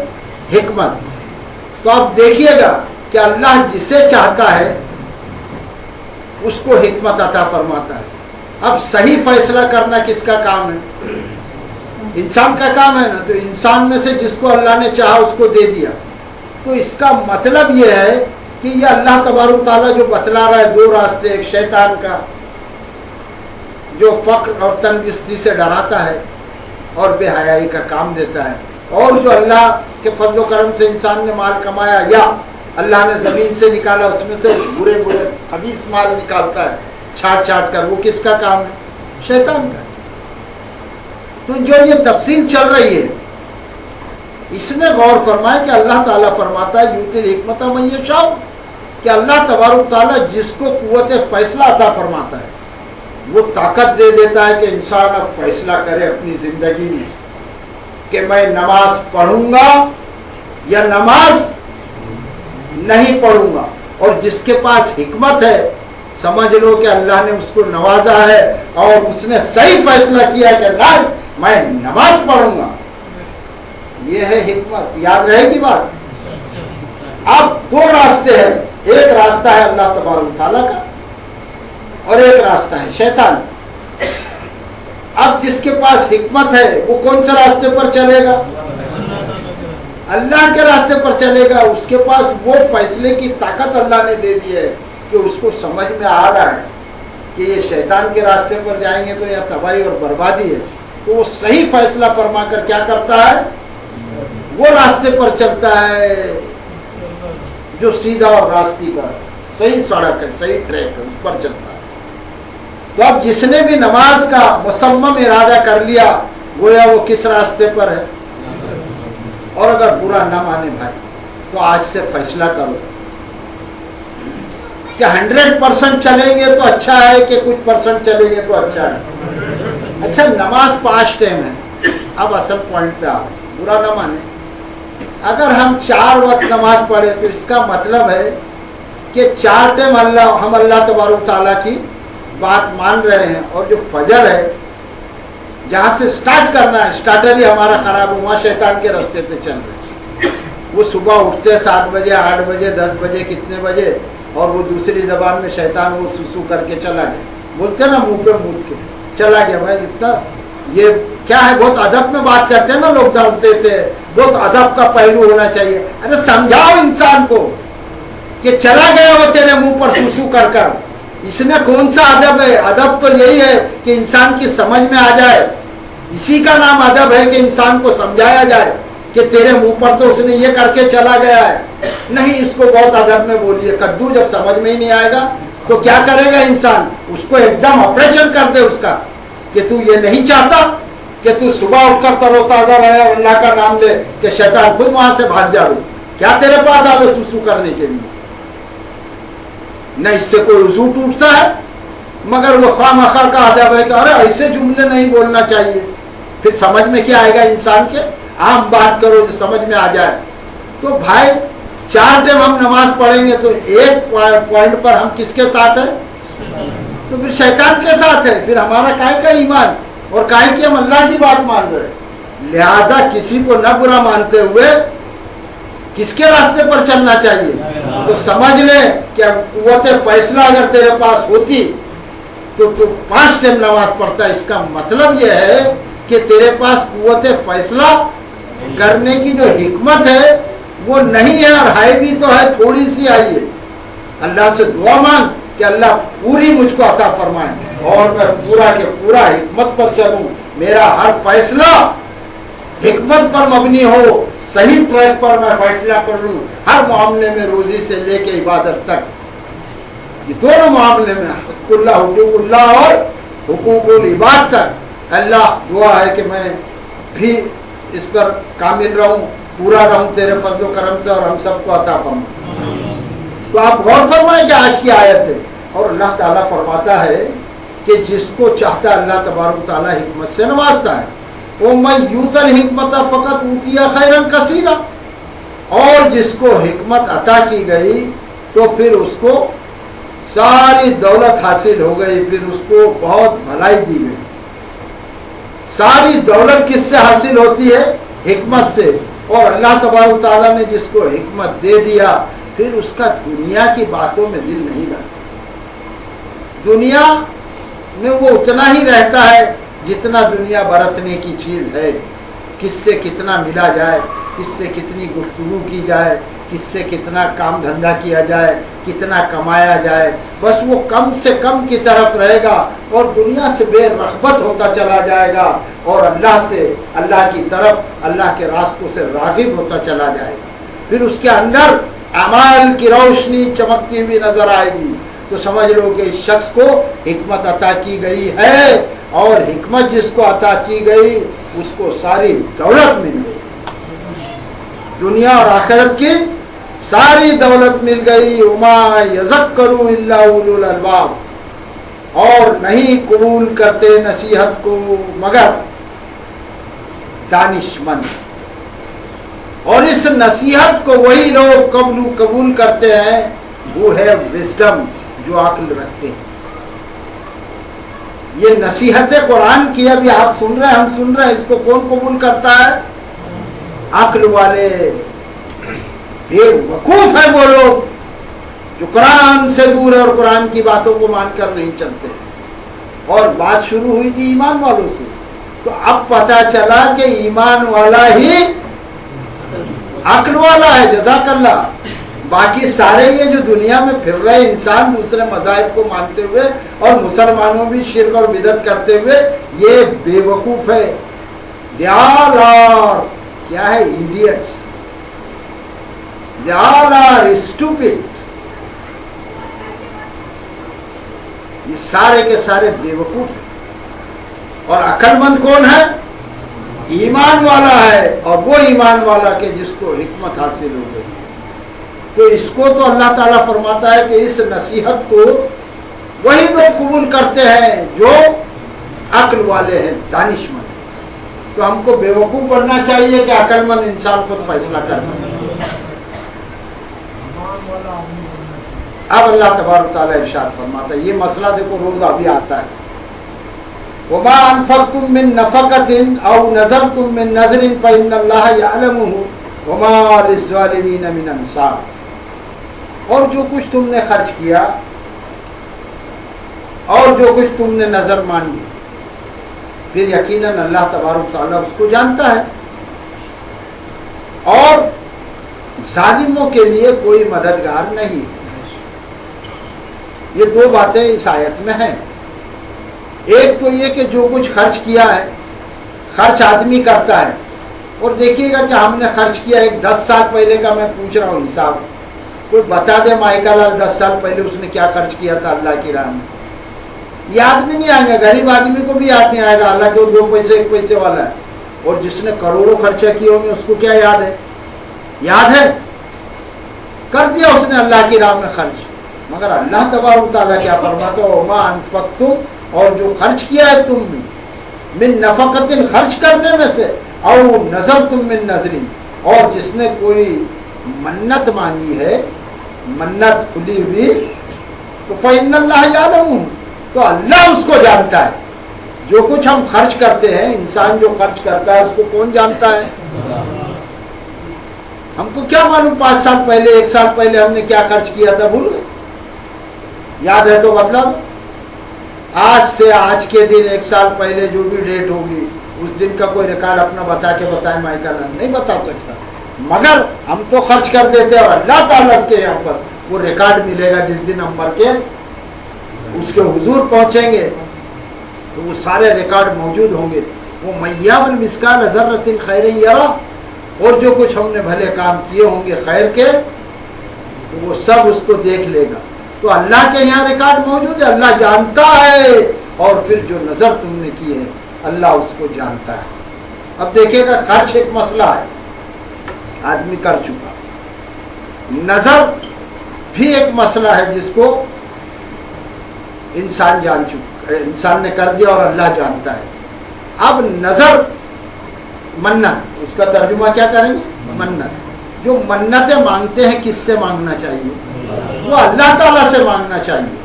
حکمت۔ تو آپ دیکھیے گا کہ اللہ جسے چاہتا ہے اس کو حکمت عطا فرماتا ہے۔ اب صحیح فیصلہ کرنا کس کا کام ہے؟ انسان کا کام ہے نا، تو انسان میں سے جس کو اللہ نے چاہا اس کو دے دیا۔ تو اس کا مطلب یہ ہے کہ یہ اللہ تبارک تعالیٰ جو بتلا رہا ہے دو راستے، ایک شیطان کا جو فقر اور تنگ دستی سے ڈراتا ہے اور بے حیائی کا کام دیتا ہے، اور جو اللہ کے فضل و کرم سے انسان نے مال کمایا یا اللہ نے زمین سے نکالا اس میں سے برے خبیث مال نکالتا ہے چھاٹ چھاٹ کر، وہ کس کا کام ہے؟ شیطان کا۔ تو جو یہ تفصیل چل رہی ہے اس میں غور فرمائے کہ اللہ تعالیٰ فرماتا ہے یؤتی الحکمت من یشاء، کہ اللہ تبارک تعالیٰ جس کو قوت فیصلہ عطا فرماتا ہے وہ طاقت دے دیتا ہے کہ انسان اب فیصلہ کرے اپنی زندگی میں کہ میں نماز پڑھوں گا یا نماز نہیں پڑھوں گا۔ اور جس کے پاس حکمت ہے سمجھ لو کہ اللہ نے اس کو نوازا ہے اور اس نے صحیح فیصلہ کیا کہ نہیں میں نماز پڑھوں گا۔ یہ ہے حکمت، یاد رہے گی بات۔ اب دو راستے ہیں، ایک راستہ ہے اللہ تبارک تعالیٰ کا اور ایک راستہ ہے شیطان۔ اب جس کے پاس حکمت ہے وہ کون سے راستے پر چلے گا؟ اللہ کے راستے پر چلے گا اس کے پاس وہ فیصلے کی طاقت اللہ نے دے دی ہے کہ اس کو سمجھ میں آ رہا ہے کہ یہ شیطان کے راستے پر جائیں گے تو یہ تباہی اور بربادی ہے، تو وہ صحیح فیصلہ فرما کر کیا کرتا ہے، وہ راستے پر چلتا ہے جو سیدھا اور راستی کا صحیح سڑک ہے، صحیح ٹریک ہے، اس پر چلتا ہے۔ تو اب جس نے بھی نماز کا مصمم ارادہ کر لیا گویا وہ کس راستے پر ہے، اور اگر برا نہ مانے بھائی تو آج سے فیصلہ کرو کہ 100% چلیں گے تو اچھا ہے کہ کچھ پرسنٹ چلیں گے تو اچھا ہے۔ اچھا نماز 5 ٹائم ہے، اب اصل پوائنٹ پہ آؤ، برا نہ مانے، اگر ہم 4 وقت نماز پڑھے تو اس کا مطلب ہے کہ 4 ٹائم ہم اللہ تبارک تعالیٰ کی بات مان رہے ہیں، اور جو فجر ہے جہاں سے سٹارٹ کرنا ہے، سٹارٹر ہی ہمارا خراب ہوا، شیطان کے راستے پہ چل رہے، وہ صبح اٹھتے 7 بجے 8 بجے 10 بجے کتنے بجے، اور وہ دوسری زبان میں شیطان وہ سوسو کر کے چلا گیا، بولتے نا منہ پہ مونت کے چلا گیا۔ بھائی اتنا یہ کیا ہے، بہت ادب میں بات کرتے ہیں نا لوگ، درس دیتے ہیں، بہت ادب کا پہلو ہونا چاہیے۔ ارے سمجھاؤ انسان کو کہ چلا گیا وہ تیرے منہ پر سوسو کر کر، اس میں کون سا ادب ہے؟ ادب تو یہی ہے کہ انسان کی سمجھ میں آ جائے، اسی کا نام ادب ہے کہ انسان کو سمجھایا جائے کہ تیرے منہ پر تو اس نے یہ کر کے چلا گیا ہے، نہیں اس کو بہت ادب میں بولیے۔ کدو جب سمجھ میں ہی نہیں آئے گا تو کیا کرے گا انسان، اس کو ایک دم آپریشن کر دے اس کا، کہ تو یہ نہیں چاہتا کہ تو صبح اٹھ کر تر و تازہ رہے اور اللہ کا نام لے، کہ شیطان خود وہاں سے بھاگ جاوے، کیا تیرے پاس آوے سوسو کرنے کے لیے؟ نہ اس سے کوئی وضو ٹوٹتا ہے، مگر وہ خواہ مخواہ کا ادب ہے کہ ارے ایسے جملے نہیں بولنا چاہیے۔ پھر سمجھ میں کیا آئے گا انسان کے؟ عام بات کرو جو سمجھ میں آ جائے۔ تو بھائی 4 ٹائم ہم نماز پڑھیں گے تو ایک پوائنٹ پر ہم کس کے ساتھ ہیں؟ تو پھر شیطان کے ساتھ ہے، پھر ہمارا کائے کا ایمان، اور کائے کہ ہم اللہ کی بات مان رہے ہیں۔ لہٰذا کسی کو نہ برا مانتے ہوئے کس کے راستے پر چلنا چاہیے؟ تو سمجھ لے کہ قوت فیصلہ اگر تیرے پاس ہوتی تو 5 ٹائم نماز پڑھتا۔ اس کا مطلب یہ ہے کہ تیرے پاس قوت فیصلہ کرنے کی جو حکمت ہے وہ نہیں ہے، اور ہے بھی تو ہے تھوڑی سی آئی ہے۔ اللہ سے دعا مانگ کہ اللہ پوری مجھ کو عطا فرمائے اور میں پورا کے پورا حکمت پر چلوں، میرا ہر فیصلہ حکمت پر مبنی ہو، صحیح ٹریک پر میں فیصلہ کر لوں، ہر معاملے میں، روزی سے لے کے عبادت تک، یہ دونوں معاملے میں حق اللہ، حقوق اللہ اور حقوق العباد تک۔ اللہ دعا ہے کہ میں بھی اس پر کامل رہوں، پورا رہوں تیرے فضل و کرم سے، اور ہم سب کو عطا فرما۔ تو آپ غور فرمائیں کہ آج کی آیت ہے، اور اللہ تعالیٰ فرماتا ہے کہ جس کو چاہتا ہے اللہ تبارک تعالیٰ حکمت سے نوازتا ہے، وَمَن یُؤْتَ الْحِکْمَةَ فَقَدْ أُوتِیَ خَیْرًا کَثِیرًا، اور جس کو حکمت عطا کی گئی تو پھر اس کو ساری دولت حاصل ہو گئی، پھر اس کو بہت بھلائی دی گئی۔ ساری دولت کس سے حاصل ہوتی ہے؟ حکمت سے، اور اللہ تبارک تعالیٰ نے جس کو حکمت دے دیا پھر اس کا دنیا کی باتوں میں دل نہیں لگتا، دنیا میں وہ اتنا ہی رہتا ہے جتنا دنیا برتنے کی چیز ہے، کس سے کتنا ملا جائے، کس سے کتنی گفتگو کی جائے، کس سے کتنا کام دھندا کیا جائے، کتنا کمایا جائے، بس وہ کم سے کم کی طرف رہے گا، اور دنیا سے بے رغبت ہوتا چلا جائے گا، اور اللہ سے، اللہ کی طرف، اللہ کے راستوں سے راغب ہوتا چلا جائے گا۔ پھر اس کے اندر اعمال کی روشنی چمکتی ہوئی نظر آئے گی، تو سمجھ لو کہ اس شخص کو حکمت عطا کی گئی ہے، اور حکمت جس کو عطا کی گئی اس کو ساری دولت مل گئی، دنیا اور آخرت کی ساری دولت مل گئی۔ وما یذکر الا اولو الالباب، اور نہیں قبول کرتے نصیحت کو مگر دانشمند، اور اس نصیحت کو وہی لوگ قبول کرتے ہیں، وہ ہے وزڈم، جو عقل رکھتے ہیں۔ یہ نصیحت قرآن کی ابھی آپ سن رہے ہیں، ہم سن رہے ہیں، اس کو کون قبول کرتا ہے؟ عقل والے، بے وقوف ہے وہ لوگ جو قرآن سے دور ہے اور قرآن کی باتوں کو مان کر نہیں چلتے۔ اور بات شروع ہوئی تھی ایمان والوں سے، تو اب پتا چلا کہ ایمان والا ہی عقل والا ہے، جزاک اللہ. باقی سارے یہ جو دنیا میں پھر رہے انسان دوسرے مذاہب کو مانتے ہوئے اور مسلمانوں بھی شرک اور بدعت کرتے ہوئے، یہ بے وقوف ہے. They all are کیا ہے؟ idiots. They all are stupid. یہ سارے کے سارے بے وقوف ہیں. اور عقل مند کون ہے؟ ایمان والا ہے، اور وہ ایمان والا کہ جس کو حکمت حاصل ہو گئی. تو اس کو تو اللہ تعالیٰ فرماتا ہے کہ اس نصیحت کو وہی لوگ قبول کرتے ہیں جو عقل والے ہیں، دانش مند. تو ہم کو بے وقوف بننا چاہیے کہ عقل مند انسان خود فیصلہ کرنا. اب اللہ تبارک تعالیٰ ارشاد فرماتا ہے، یہ مسئلہ دیکھو روز ابھی آتا ہے. وما انفقتم من نفقة او نذرتم من نذر فإن الله يعلمه وما للظالمين من انصار. اور جو کچھ تم نے خرچ کیا اور جو کچھ تم نے نظر مانی، پھر یقیناً اللہ تبارک تعالیٰ اس کو جانتا ہے. اور ظالموں کے لیے کوئی مددگار نہیں. یہ دو باتیں اس آیت میں ہیں. ایک تو یہ کہ جو کچھ خرچ کیا ہے، خرچ آدمی کرتا ہے. اور دیکھیے گا کہ ہم نے خرچ کیا ایک 10 سال پہلے کا میں پوچھ رہا ہوں حساب. کوئی بتا دے مائیکا لال 10 سال پہلے اس نے کیا خرچ کیا تھا اللہ کی راہ میں. یاد بھی نہیں آئیں گے. غریب آدمی کو بھی یاد نہیں آئے گا، اللہ کے 2 پیسے 1 پیسے والا ہے. اور جس نے کروڑوں خرچہ کیے ہوں گے اس کو کیا یاد ہے؟ یاد ہے، کر دیا اس نے اللہ کی راہ میں خرچ. مگر اللہ تبارک تعالیٰ کیا فرماتا ہے؟ وما انفقتم، اور جو خرچ کیا ہے تم نے، من نفقت، خرچ کرنے میں سے، او نذرتم من نذر، اور جس نے کوئی منت مانگی ہے، منت کھلی ہوئی، تو فإن اللہ یعلم، تو اللہ اس کو جانتا ہے. جو کچھ ہم خرچ کرتے ہیں، انسان جو خرچ کرتا ہے اس کو کون جانتا ہے؟ ہم کو کیا معلوم 5 سال پہلے 1 سال پہلے ہم نے کیا خرچ کیا تھا؟ بھول گئے. یاد ہے تو بتلا دو. آج سے آج کے دن 1 سال پہلے جو بھی ڈیٹ ہوگی اس دن کا کوئی ریکارڈ اپنا بتا کے بتائے مائیکا نہیں بتا سکتا. مگر ہم تو خرچ کر دیتے اور اللہ تعالیٰ کے یہاں پر وہ ریکارڈ ملے گا. جس دن ہم مر کے اس کے حضور پہنچیں گے تو وہ سارے ریکارڈ موجود ہوں گے. وہ میّام مثقال ذرۃ خیر یرا، اور جو کچھ ہم نے بھلے کام کیے ہوں گے خیر کے، تو وہ سب اس کو دیکھ لے گا. تو اللہ کے یہاں ریکارڈ موجود ہے، اللہ جانتا ہے. اور پھر جو نظر تم نے کی ہے اللہ اس کو جانتا ہے. اب دیکھے گا خرچ ایک مسئلہ ہے، آدمی کر چکا. نظر بھی ایک مسئلہ ہے جس کو انسان جان چکا، انسان نے کر دیا اور اللہ جانتا ہے. اب نظر منت، اس کا ترجمہ کیا کریں گے؟ منت. جو منتیں مانگتے ہیں کس سے مانگنا چاہیے؟ وہ اللہ تعالیٰ سے مانگنا چاہیے.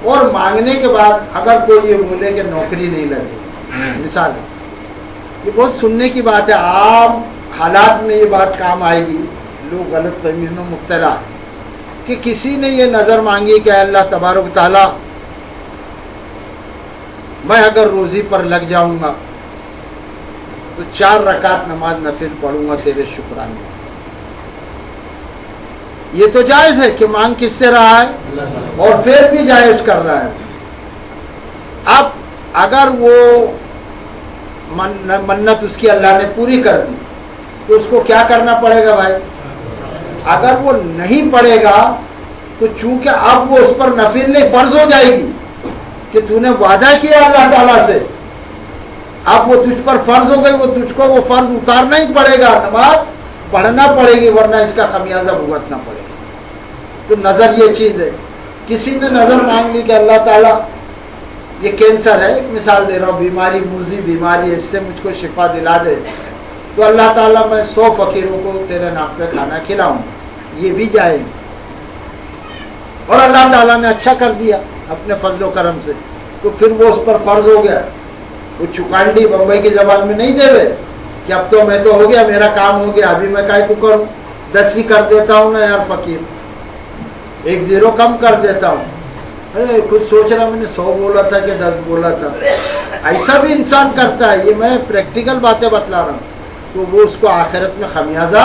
اور مانگنے کے بعد اگر کوئی یہ بولے کہ نوکری نہیں لگے، مثال ہے، یہ بہت سننے کی بات ہے، عام حالات میں یہ بات کام آئے گی. لوگ غلط فہمی میں مبتلا ہے کہ کسی نے یہ نظر مانگی کہ اللہ تبارک تعالیٰ میں اگر روزی پر لگ جاؤں گا تو 4 رکعت نماز نفل پڑھوں گا تیرے شکرانے. یہ تو جائز ہے کہ مانگ کس سے رہا ہے؟ اور پھر بھی جائز کر رہا ہے. اب اگر وہ منت اس کی اللہ نے پوری کر دی تو اس کو کیا کرنا پڑے گا بھائی؟ اگر وہ نہیں پڑے گا تو چونکہ اب وہ اس پر نفل نہیں، فرض ہو جائے گی کہ تو نے وعدہ کیا اللہ تعالیٰ سے، اب وہ تجھ پر فرض ہو گئی، وہ تجھ کو وہ فرض اتارنا ہی پڑے گا، نماز پڑھنا پڑے گی، ورنہ اس کا خمیازہ بھگتنا پڑے گا. تو نظر یہ چیز ہے. کسی نے نظر مانگ لی کہ اللہ تعالیٰ یہ کینسر ہے، ایک مثال دے رہا ہوں، بیماری موذی بیماری ہے، اس سے مجھ کو شفا دلا دے، تو اللہ تعالیٰ میں 100 فقیروں کو تیرے نام پہ کھانا کھلاؤں. یہ بھی جائز. اور اللہ تعالیٰ نے اچھا کر دیا اپنے فضل و کرم سے، تو پھر وہ اس پر فرض ہو گیا. وہ چکانڈی بمبئی کی زبان میں نہیں دے وے کہ اب تو میں تو ہو گیا، میرا کام ہو گیا، ابھی میں کائے کو کروں، 10 ہی کر دیتا ہوں نا یار فقیر، 1 0 کم کر دیتا ہوں. ارے کچھ سوچ رہا میں نے 100 بولا تھا کہ 10 بولا تھا. ایسا بھی انسان کرتا ہے. یہ میں پریکٹیکل باتیں بتلا رہا ہوں. تو وہ اس کو آخرت میں خمیازہ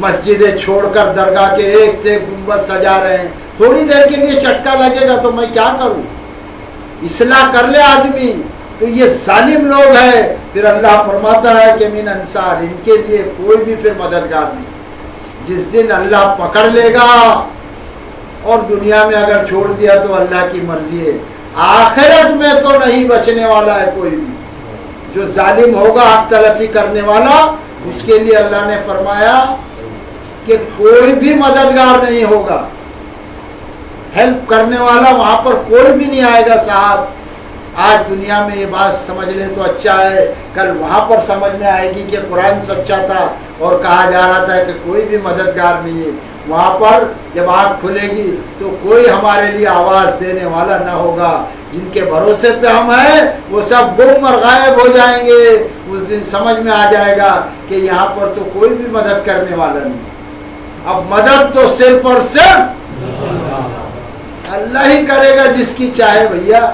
مسجدیں چھوڑ کر درگاہ کے ایک سے ایک گنبد سجا رہے ہیں. تھوڑی دیر کے لیے چٹکا لگے گا تو میں کیا کروں؟ اصلاح کر لے آدمی. تو یہ ظالم لوگ ہیں. پھر اللہ فرماتا ہے کہ من انصار، ان کے لیے کوئی بھی پھر مددگار نہیں. جس دن اللہ پکڑ لے گا اور دنیا میں اگر چھوڑ دیا تو اللہ کی مرضی ہے. آخرت میں تو نہیں بچنے والا ہے کوئی بھی. جو ظالم ہوگا حق تلفی کرنے والا، اس کے لیے اللہ نے فرمایا کہ کوئی بھی مددگار نہیں ہوگا. ہیلپ کرنے والا وہاں پر کوئی بھی نہیں آئے گا. صاحب آج دنیا میں یہ بات سمجھ لیں تو اچھا ہے، کل وہاں پر سمجھ میں آئے گی کہ قرآن سچا تھا اور کہا جا رہا تھا کہ کوئی بھی مددگار نہیں ہے. وہاں پر جب آنکھ کھلے گی تو کوئی ہمارے لیے آواز دینے والا نہ ہوگا. جن کے بھروسے پہ ہم ہیں وہ سب گم اور غائب ہو جائیں گے. اس دن سمجھ میں آ جائے گا کہ یہاں پر تو کوئی بھی مدد کرنے والا نہیں. اب مدد تو صرف اور صرف اللہ ہی کرے گا جس کی چاہے بھیا.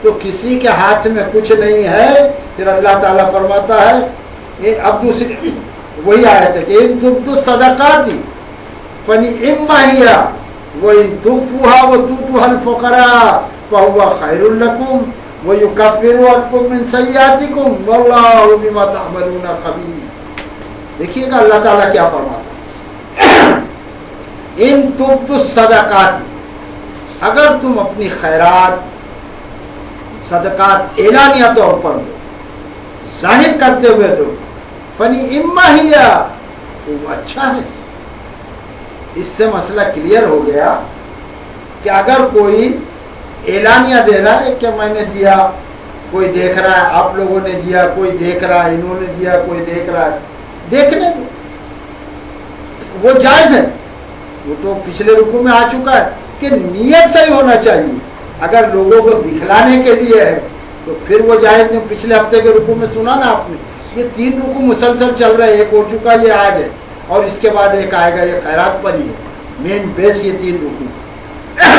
تو کسی کے ہاتھ میں کچھ نہیں ہے. پھر اللہ تعالیٰ فرماتا ہے، اب دوسری وہی آیت ہے کہ ان تبدوا الصدقات فنعما ہی وان تخفوها وتؤتوها الفقراء فهو خير لكم ويكفر عنكم من سيئاتكم والله بما تعملون خبير. دیکھیے گا اللہ تعالیٰ کیا فرماتا ہے. ان تبدوا الصدقات، اگر تم اپنی خیرات صدقات اعلانیہ طور پر دو، ظاہر کرتے ہوئے دو، فنعما ہی تو وہ اچھا ہے. اس سے مسئلہ کلیئر ہو گیا کہ اگر کوئی اعلانیہ دے رہا ہے کہ میں نے دیا، کوئی دیکھ رہا ہے، آپ لوگوں نے دیا، کوئی دیکھ رہا ہے، انہوں نے دیا، کوئی دیکھ رہا ہے، دیکھنے دو، وہ جائز ہے. وہ تو پچھلے رکوع میں آ چکا ہے کہ نیت صحیح ہونا چاہیے. اگر لوگوں کو دکھلانے کے لیے ہے تو پھر وہ جائز نہیں. پچھلے ہفتے کے رکوع میں سنا نا آپ نے، یہ 3 رکوع مسلسل چل رہے ہیں. ایک ہو چکا، یہ آج ہے، اور اس کے بعد ایک آئے گا. یہ خیرات پر ہی ہے مین بیس، یہ 3 رکوع.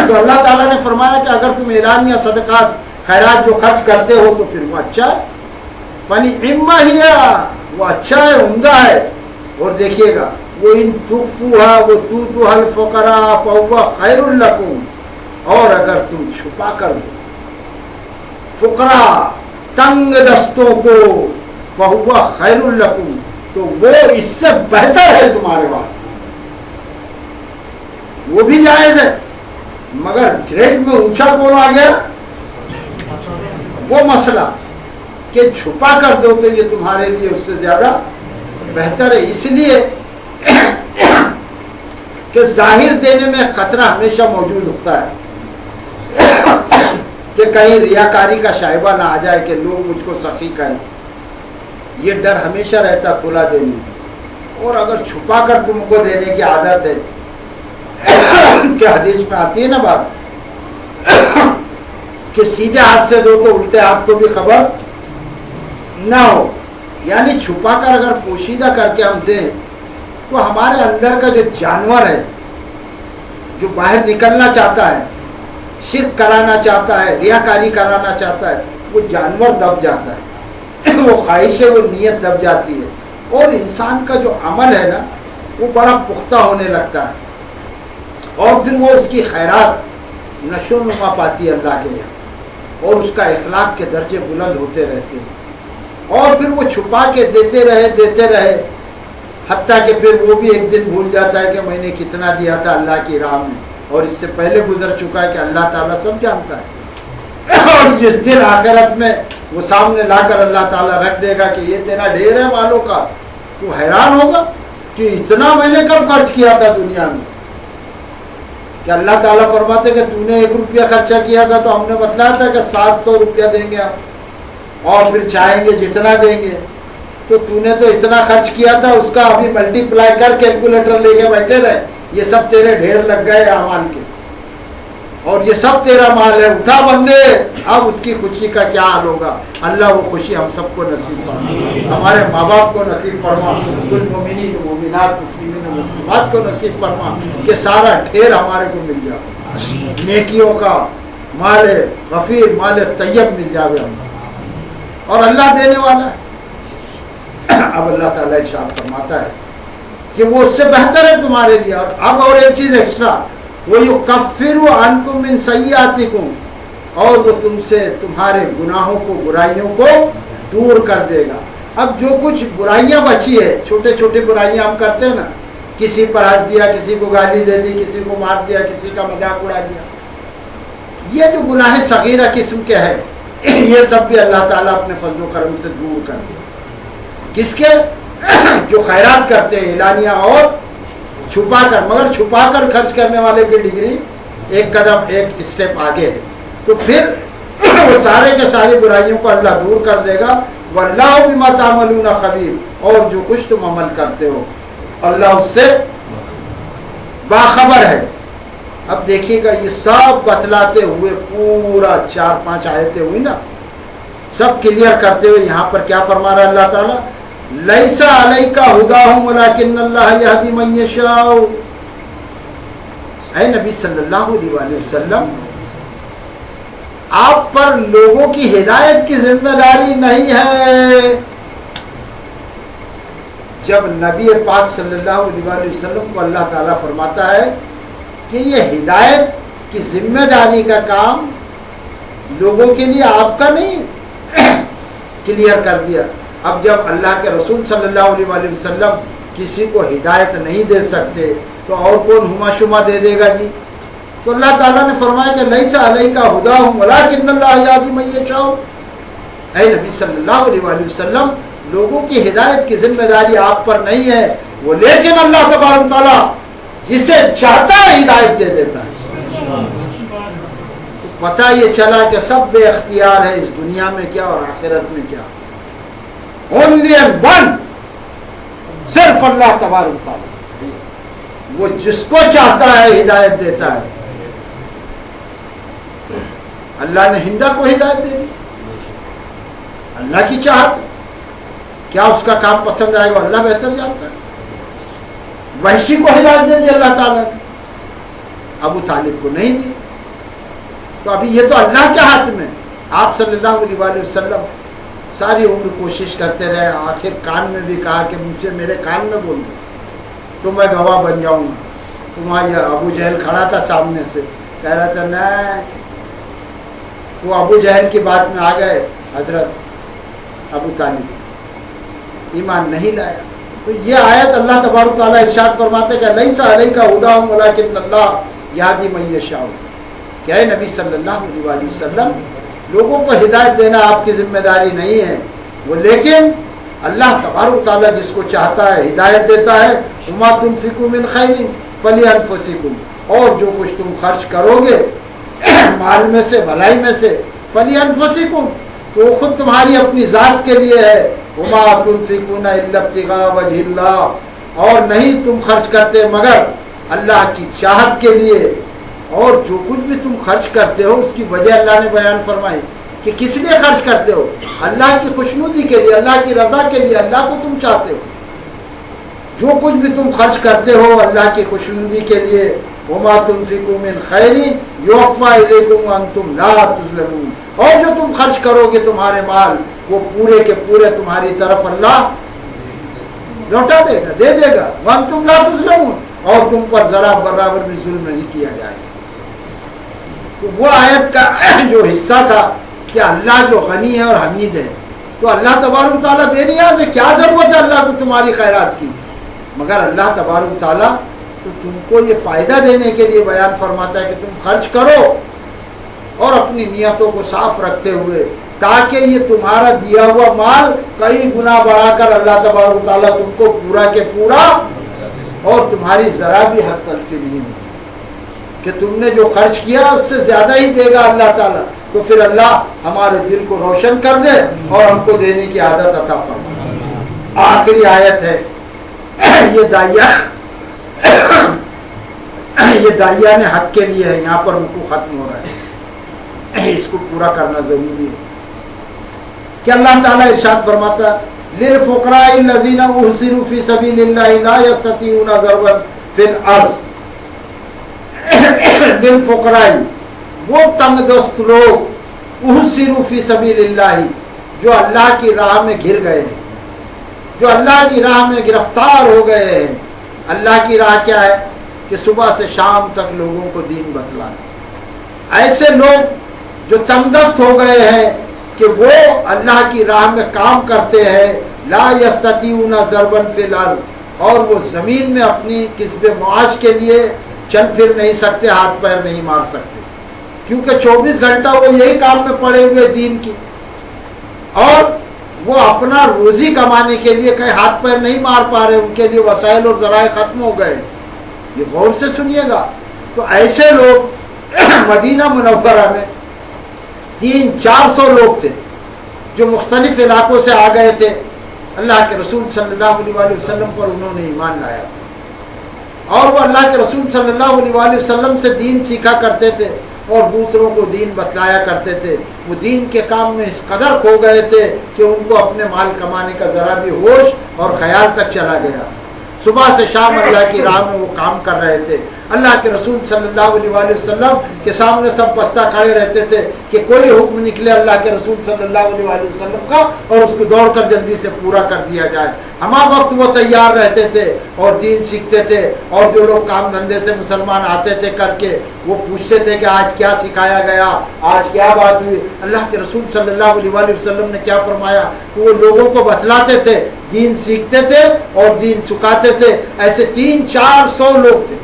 تو اللہ تعالیٰ نے فرمایا کہ اگر تم اعلان یا صدقات خیرات جو خرچ کرتے ہو تو پھر وہ اچھا ہے. فنعما ہی وہ اچھا ہے، عمدہ ہے. اور دیکھیے گا وَإِن تُخْفُوهَا وَتُؤْتُوهَا الْفُقَرَاءَ فَهُوَ خَيْرٌ لَكُمْ، اور اگر تم چھپا کر دو فقراء تنگ دستوں کو، فَهُوَ خَيْرٌ لَكُمْ، تو وہ اس سے بہتر ہے تمہارے واسطے. وہ بھی جائز ہے، مگر گریڈ میں اونچا کون آ گیا؟ وہ مسئلہ کہ چھپا کر دو تو یہ تمہارے لیے اس سے زیادہ بہتر ہے. اس لیے کہ ظاہر دینے میں خطرہ ہمیشہ موجود ہوتا ہے کہ کہیں ریاکاری کا شائبہ نہ آ جائے کہ لوگ مجھ کو سخی کہیں. یہ ڈر ہمیشہ رہتا کھلا دینے. اور اگر چھپا کر تم کو دینے کی عادت ہے کہ حدیث میں آتی ہے نا بات کہ سیدھے ہاتھ سے دو تو الٹے ہاتھ کو بھی خبر نہ ہو. یعنی چھپا کر اگر پوشیدہ کر کے ہم دیں تو ہمارے اندر کا جو جانور ہے، جو باہر نکلنا چاہتا ہے، شرک کرانا چاہتا ہے، ریاکاری کرانا چاہتا ہے، وہ جانور دب جاتا ہے. وہ خواہش ہے، وہ نیت دب جاتی ہے. اور انسان کا جو عمل ہے نا وہ بڑا پختہ ہونے لگتا ہے. اور پھر وہ اس کی خیرات نشو و نما پاتی ہے اللہ کے یہاں، اور اس کا اخلاق کے درجے بلند ہوتے رہتے ہیں. اور پھر وہ چھپا کے دیتے رہے حتیٰ کہ پھر وہ بھی ایک دن بھول جاتا ہے کہ میں نے کتنا دیا تھا اللہ کی راہ میں. اور اس سے پہلے گزر چکا ہے کہ اللہ تعالیٰ سب جانتا ہے. اور جس دن آخرت میں وہ سامنے لا کر اللہ تعالیٰ رکھ دے گا کہ یہ تیرا ڈھیر ہے مالوں کا، تو حیران ہوگا کہ اتنا میں نے کب خرچ کیا تھا دنیا میں. کہ اللہ تعالیٰ فرماتے کہ تو نے 1 روپیہ خرچہ کیا تھا تو ہم نے بتلایا تھا کہ 700 روپیہ دیں گے ہم، اور پھر چاہیں گے جتنا دیں گے. تو نے تو اتنا خرچ کیا تھا، اس کا ابھی ملٹی پلائی کر کیلکولیٹر لے کے بیٹھے رہے. یہ سب تیرے ڈھیر لگ گئے اعمال کے، اور یہ سب تیرا مال ہے. اٹھا بندے، اب اس کی خوشی کا کیا حال ہوگا. اللہ وہ خوشی ہم سب کو نصیب فرما، ہمارے ماں باپ کو نصیب فرما، کل مومنین مومنات مسلمین مسلمات کو نصیب فرما کہ سارا ڈھیر ہمارے کو مل جائے. نیکیوں کا مال غفیر، مال طیب مل جائے ہم. اور اللہ دینے والا ہے. اب اللہ تعالیٰ ارشاد فرماتا ہے کہ وہ اس سے بہتر ہے تمہارے لیے. اور ایک چیز ایکسٹرا, وَيُكَفِّرُ عَنْكُم مِّن سَيِّئَاتِكُم, اور وہ تم سے تمہارے گناہوں کو, برائیوں کو دور کر دے گا. اب جو کچھ برائیاں بچی ہے, چھوٹے چھوٹے برائیاں ہم کرتے ہیں نا, کسی پر ہنس دیا, کسی کو گالی دے دی, کسی کو مار دیا, کسی کا مذاق اڑا دیا, یہ جو گناہ صغیرہ قسم کے ہے, یہ سب بھی اللہ تعالیٰ اپنے فضل و کرم سے دور کر دے. کس کے؟ جو خیرات کرتے ہیں اعلانیہ اور چھپا کر, مگر چھپا کر خرچ کرنے والے کی ڈگری ایک قدم, ایک اسٹیپ آگے ہے. تو پھر وہ سارے کے ساری برائیوں کو اللہ دور کر دے گا. واللہ بما تعملون خبیر, اور جو کچھ تم عمل کرتے ہو اللہ اس سے باخبر ہے. اب دیکھیے گا, یہ سب بتلاتے ہوئے پورا 4-5 آیتیں ہوئی نا, سب کلیئر کرتے ہوئے یہاں پر کیا فرما رہا ہے اللہ تعالیٰ؟ لیس علیک ھداھم ولکن اللہ یہدی من یشاء. اے نبی صلی اللہ علیہ وآلہ وسلم, آپ پر لوگوں کی ہدایت کی ذمہ داری نہیں ہے. جب نبی پاک صلی اللہ علیہ وآلہ وسلم کو اللہ تعالیٰ فرماتا ہے کہ یہ ہدایت کی ذمہ داری کا کام لوگوں کے لیے آپ کا نہیں, کلیئر کر دیا. اب جب اللہ کے رسول صلی اللہ علیہ وآلہ وسلم کسی کو ہدایت نہیں دے سکتے تو اور کون ہما شما دے دے گا جی؟ تو اللہ تعالیٰ نے فرمایا کہ لیس علیک ھداھم ولکن اللہ یہدی من یشاء. اے نبی صلی اللہ علیہ وآلہ وسلم, لوگوں کی ہدایت کی ذمہ داری آپ پر نہیں ہے, وہ لیکن اللہ تبارک تعالیٰ جسے چاہتا ہے ہدایت دے دیتا ہے. پتہ یہ چلا کہ سب بے اختیار ہے اس دنیا میں کیا اور آخرت میں کیا. اونلی اینڈ ون, صرف اللہ تبارک تعالیٰ, وہ جس کو چاہتا ہے ہدایت دیتا ہے. اللہ نے ہندا کو ہدایت دے دی, اللہ کی چاہت. کیا اس کا کام پسند آئے گا اللہ بہتر جانتا ہے. وحشی کو ہدایت دے دی اللہ تعالیٰ نے, ابو طالب کو نہیں دی. تو ابھی یہ تو اللہ کے ہاتھ میں. آپ صلی اللہ علیہ وآلہ وسلم ساری عمر کوشش کرتے رہے, آخر کان میں بھی کہا کہ مجھے میرے کان میں بول دو تو میں گواہ بن جاؤں گا. تو وہاں یہ ابو جہل کھڑا تھا سامنے سے, کہہ رہا تھا نہیں. وہ ابو جہل کی بات میں آ گئے حضرت ابو طالب, ایمان نہیں لایا. تو یہ آیت اللہ تبارک تعالیٰ ارشاد فرماتے کہ لیس علیک ھداھم ولکن اللہ یہدی من یشاء. کہ اے نبی صلی اللہ علیہ وآلہ وسلم, لوگوں کو ہدایت دینا آپ کی ذمہ داری نہیں ہے, وہ لیکن اللہ تبارک تعالیٰ جس کو چاہتا ہے ہدایت دیتا ہے. وما تنفقوا من خیر فلانفسکم, اور جو کچھ تم خرچ کرو گے مال میں سے, بھلائی میں سے, فلانفسکم, تو وہ خود تمہاری اپنی ذات کے لیے ہے. وما تنفقون الا ابتغاء وجہ اللہ, اور نہیں تم خرچ کرتے مگر اللہ کی چاہت کے لیے. اور جو کچھ بھی تم خرچ کرتے ہو اس کی وجہ اللہ نے بیان فرمائی کہ کس لیے خرچ کرتے ہو, اللہ کی خوشنودی کے لیے, اللہ کی رضا کے لیے, اللہ کو تم چاہتے ہو. جو کچھ بھی تم خرچ کرتے ہو اللہ کی خوشنودی کے لیے. وما تنفقوا من خیر یوفى الیکم وانتم لا تظلمون, اور جو تم خرچ کرو گے تمہارے مال وہ پورے کے پورے تمہاری طرف اللہ لوٹا دے گا, دے دے گا. وانتم لا تظلمون, اور تم پر ذرا برابر بھی ظلم نہیں کیا جائے گا. تو وہ آیت کا جو حصہ تھا کہ اللہ جو غنی ہے اور حمید ہے, تو اللہ تبارک تعالیٰ بے نیاز ہے, کیا ضرورت ہے اللہ کو تمہاری خیرات کی. مگر اللہ تبارک تعالیٰ تو تم کو یہ فائدہ دینے کے لیے بیان فرماتا ہے کہ تم خرچ کرو اور اپنی نیتوں کو صاف رکھتے ہوئے, تاکہ یہ تمہارا دیا ہوا مال کئی گنا بڑھا کر اللہ تبارک تعالیٰ تم کو پورا کے پورا, اور تمہاری ذرا بھی حق تلفی نہیں ہوگی کہ تم نے جو خرچ کیا اس سے زیادہ ہی دے گا اللہ تعالیٰ. تو پھر اللہ ہمارے دل کو روشن کر دے اور ہم کو دینے کی عادت عطا فرمائے. آخری آیت ہے, یہ داعیہ نے حق کے لیے ہے. یہاں پر رکوع ختم ہو رہا ہے, اس کو پورا کرنا ضروری ہے. کہ اللہ تعالیٰ ارشاد فرماتا للفقراء الذین احصروا فی سبیل اللہ لا یستطیعون ضربا فی الارض. للفقراء, وہ تنگ دست لوگ, احصروا فی سبیل اللہ, جو اللہ کی راہ میں گر گئے ہیں, جو اللہ کی راہ میں گرفتار ہو گئے ہیں, اللہ کی راہ کیا ہے کہ صبح سے شام تک لوگوں کو دین بتلانا۔ ایسے لوگ جو تنگدست ہو گئے ہیں کہ وہ اللہ کی راہ میں کام کرتے ہیں، لا یستطیعون ضربا فی الارض، اور وہ زمین میں اپنی کسب معاش کے لیے چل پھر نہیں سکتے، ہاتھ پیر نہیں مار سکتے، کیونکہ 24 گھنٹہ وہ یہی کام میں پڑے ہوئے دین کی، اور وہ اپنا روزی کمانے کے لیے کہیں ہاتھ پیر نہیں مار پا رہے، ان کے لیے وسائل اور ذرائع ختم ہو گئے۔ یہ غور سے سنیے گا۔ تو ایسے لوگ مدینہ منورہ میں 300-400 لوگ تھے جو مختلف علاقوں سے آ گئے تھے، اللہ کے رسول صلی اللہ علیہ وسلم پر انہوں نے ایمان لایا، اور وہ اللہ کے رسول صلی اللہ علیہ وسلم سے دین سیکھا کرتے تھے اور دوسروں کو دین بتلایا کرتے تھے۔ وہ دین کے کام میں اس قدر کھو گئے تھے کہ ان کو اپنے مال کمانے کا ذرا بھی ہوش اور خیال تک چلا گیا۔ صبح سے شام اللہ کی راہ میں وہ کام کر رہے تھے۔ اللہ کے رسول صلی اللہ علیہ وسلم کے سامنے سب بستہ کھڑے رہتے تھے کہ کوئی حکم نکلے اللہ کے رسول صلی اللہ علیہ وسلم کا اور اس کو دوڑ کر جلدی سے پورا کر دیا جائے۔ ہمہ وقت وہ تیار رہتے تھے اور دین سیکھتے تھے، اور جو لوگ کام دھندے سے مسلمان آتے تھے کر کے، وہ پوچھتے تھے کہ آج کیا سکھایا گیا، آج کیا بات ہوئی، اللہ کے رسول صلی اللہ علیہ وسلم نے کیا فرمایا، وہ لوگوں کو بتلاتے تھے، دین سیکھتے تھے اور دین سکھاتے تھے۔ ایسے 300-400 لوگ تھے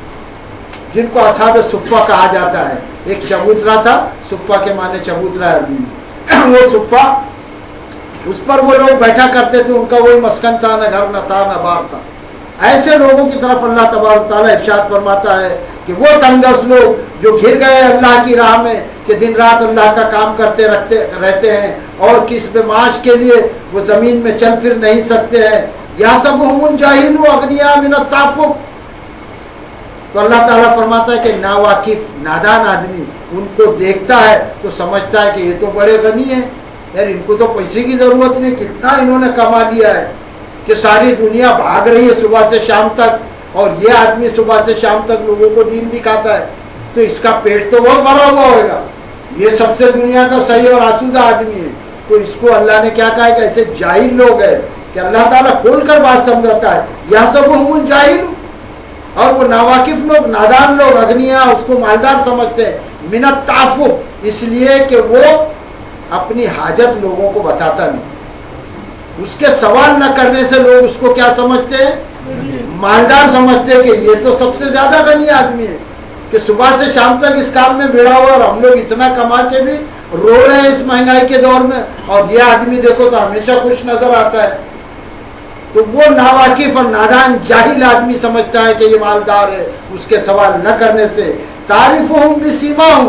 جن کو اصحاب صفہ کہا جاتا ہے۔ ایک چبوترا تھا، صفہ کے معنی چبوترا عربی میں، وہ صفہ، اس پر وہ لوگ بیٹھا کرتے تھے، ان کا وہی مسکن تھا، نہ گھر نہ تھا نہ بار تھا۔ ایسے لوگوں کی طرف اللہ تبارک تعالیٰ ارشاد فرماتا ہے کہ وہ تنگدست لوگ جو گھر گئے اللہ کی راہ میں، کہ دن رات اللہ کا کام کرتے رہتے ہیں اور کسب معاش کے لیے وہ زمین میں چل پھر نہیں سکتے ہیں، یحسبهم الجاہل اغنیاء من التعفف۔ تو اللہ تعالیٰ فرماتا ہے کہ ناواقف نادان آدمی ان کو دیکھتا ہے تو سمجھتا ہے کہ یہ تو بڑے غنی ہیں، یار ان کو تو پیسے کی ضرورت نہیں، کتنا انہوں نے کما لیا ہے کہ ساری دنیا بھاگ رہی ہے صبح سے شام تک، اور یہ آدمی صبح سے شام تک لوگوں کو دین دکھاتا ہے، تو اس کا پیٹ تو بہت بھرا ہوا ہوگا، یہ سب سے دنیا کا صحیح اور آسودہ آدمی ہے۔ تو اس کو اللہ نے کیا کہا ہے کہ ایسے جاہل لوگ ہیں کہ اللہ تعالیٰ کھول کر بات سمجھاتا ہے، یحسبهم الجاہل، اور وہ ناواقف لوگ، نادان لوگ، اغنیاء اس کو مالدار سمجھتے ہیں، من التعفف، اس لیے کہ وہ اپنی حاجت لوگوں کو بتاتا نہیں، اس کے سوال نہ کرنے سے لوگ اس کو کیا سمجھتے ہیں، مالدار سمجھتے ہیں کہ یہ تو سب سے زیادہ غنی آدمی ہے، کہ صبح سے شام تک اس کام میں بھیڑا ہوا اور ہم لوگ اتنا کما کے بھی رو رہے ہیں اس مہنگائی کے دور میں، اور یہ آدمی دیکھو تو ہمیشہ خوش نظر آتا ہے۔ تو وہ ناواقف اور نادان جاہل آدمی سمجھتا ہے کہ یہ مالدار ہے اس کے سوال نہ کرنے سے۔ تعریفہم بسیماہم،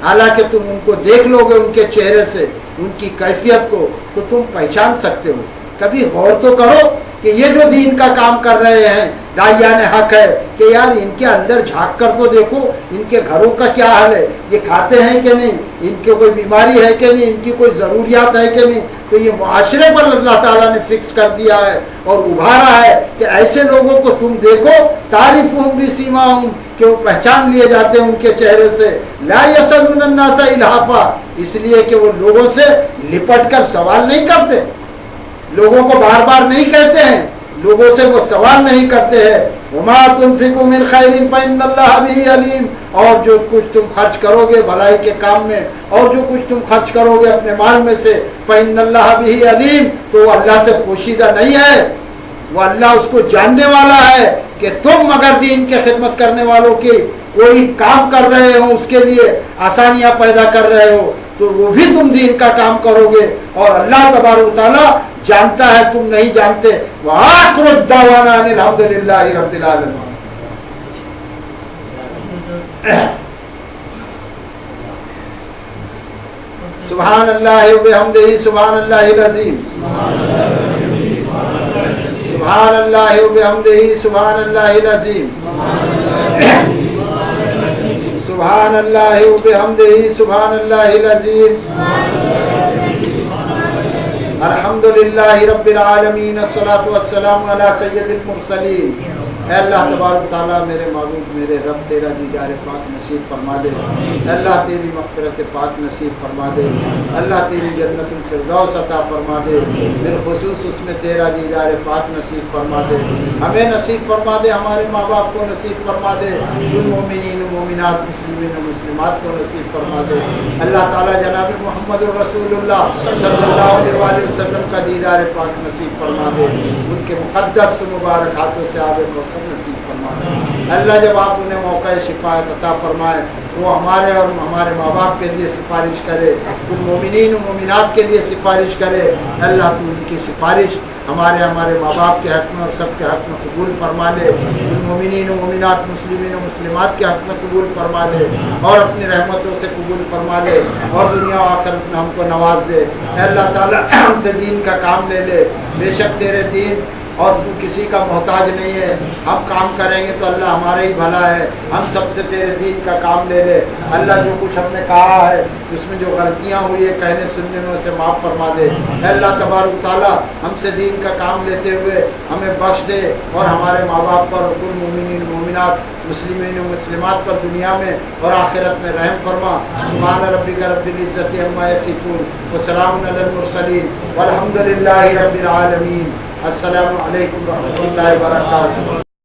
حالانکہ تم ان کو دیکھ لو گے ان کے چہرے سے، ان کی کیفیت کو، تو تم پہچان سکتے ہو۔ کبھی غور تو کرو کہ یہ جو دین کا کام کر رہے ہیں داعیان حق ہے، کہ یار ان کے اندر جھانک کر تو دیکھو، ان کے گھروں کا کیا حال ہے، یہ کھاتے ہیں کہ نہیں، ان کے کوئی بیماری ہے کہ نہیں، ان کی کوئی ضروریات ہے کہ نہیں۔ تو یہ معاشرے پر اللہ تعالیٰ نے فکس کر دیا ہے اور ابھارا ہے کہ ایسے لوگوں کو تم دیکھو، تعریفہم بسیماہم، کہ وہ پہچان لیے جاتے ہیں ان کے چہرے سے، لا یسألون الناس الحافا، اس لیے کہ وہ لوگوں سے لپٹ کر سوال نہیں کرتے، لوگوں کو بار بار نہیں کہتے ہیں، لوگوں سے وہ سوال نہیں کرتے ہیں۔ وما تنفقوا من خیر فإن اللہ بہ علیم، اور جو کچھ تم خرچ کرو گے بھلائی کے کام میں، اور جو کچھ تم خرچ کرو گے اپنے مال میں سے، فإن اللہ بہ علیم، تو وہ اللہ سے پوشیدہ نہیں ہے، وہ اللہ اس کو جاننے والا ہے کہ تم اگر دین کے خدمت کرنے والوں کی کوئی کام کر رہے ہو، اس کے لیے آسانیاں پیدا کر رہے ہو، تو وہ بھی تم دین کا کام کرو گے، اور اللہ تبارک و تعالیٰ جانتا ہے تم نہیں جانتے۔ وآخر الدعوانا ان الحمد للہ رب العالمین۔ سبحان اللہ وبحمدہ سبحان اللہ العظیم، سبحان اللہ وبحمدہ سبحان اللہ العظیم، سبحان اللہ وبحمدہ سبحان اللہ العظیم، الحمد للہ رب العالمین، الصلاۃ والسلام علی سید المرسلین۔ اے اللہ تبارک تعالیٰ میرے معبود میرے رب تیرا دیدار پاک نصیب فرما دے، اے اللہ تیری مغفرت پاک نصیب فرما دے، اللہ تیری جنت الفردوس عطا فرما دے، بالخصوص اس میں تیرا دیدار پاک نصیب فرما دے، ہمیں نصیب فرما دے، ہمارے ماں باپ کو نصیب فرما دے، المومنین و مومنات مسلمین و مسلمات کو نصیب فرما دے، اللہ تعالیٰ جناب محمد رسول اللہ صلی اللہ علیہ وآلہ وسلم کا دیدار پاک نصیب فرما دے، ان کے مقدس مبارک ہاتھوں سے آب کوثر نصیب فرما دے، اللہ جب آپ انہیں موقع شفاعت عطا فرمائے وہ ہمارے اور ہمارے ماں باپ کے لیے سفارش کرے، المومنین و مومنات کے لیے سفارش کرے، اللہ تو ان کی سفارش ہمارے ماں باپ کے حق میں اور سب کے حق میں قبول فرما لے، المومنین و مومنات مسلمین و مسلمات کے حق میں قبول فرما لے اور اپنی رحمتوں سے قبول فرما لے اور دنیا و آخرت میں ہم کو نواز دے، اے اللہ تعالیٰ ہم سے دین کا کام لے لے، بے شک تیرے دین اور تو کسی کا محتاج نہیں ہے، ہم کام کریں گے تو اللہ ہمارا ہی بھلا ہے، ہم سب سے تیرے دین کا کام لے لے، اللہ جو کچھ ہم نے کہا ہے اس میں جو غلطیاں ہوئی ہے کہنے سننے میں اسے معاف فرما دے، اے اللہ تبارک تعالیٰ ہم سے دین کا کام لیتے ہوئے ہمیں بخش دے اور ہمارے ماں باپ پر المومنین مومنات مسلمین و مسلمات پر دنیا میں اور آخرت میں رحم فرما، سبحان ربک رب العزت عما یصفون وسلام علی المرسلین والحمد للہ رب العالمین، السلام علیکم ورحمۃ اللہ وبرکاتہ۔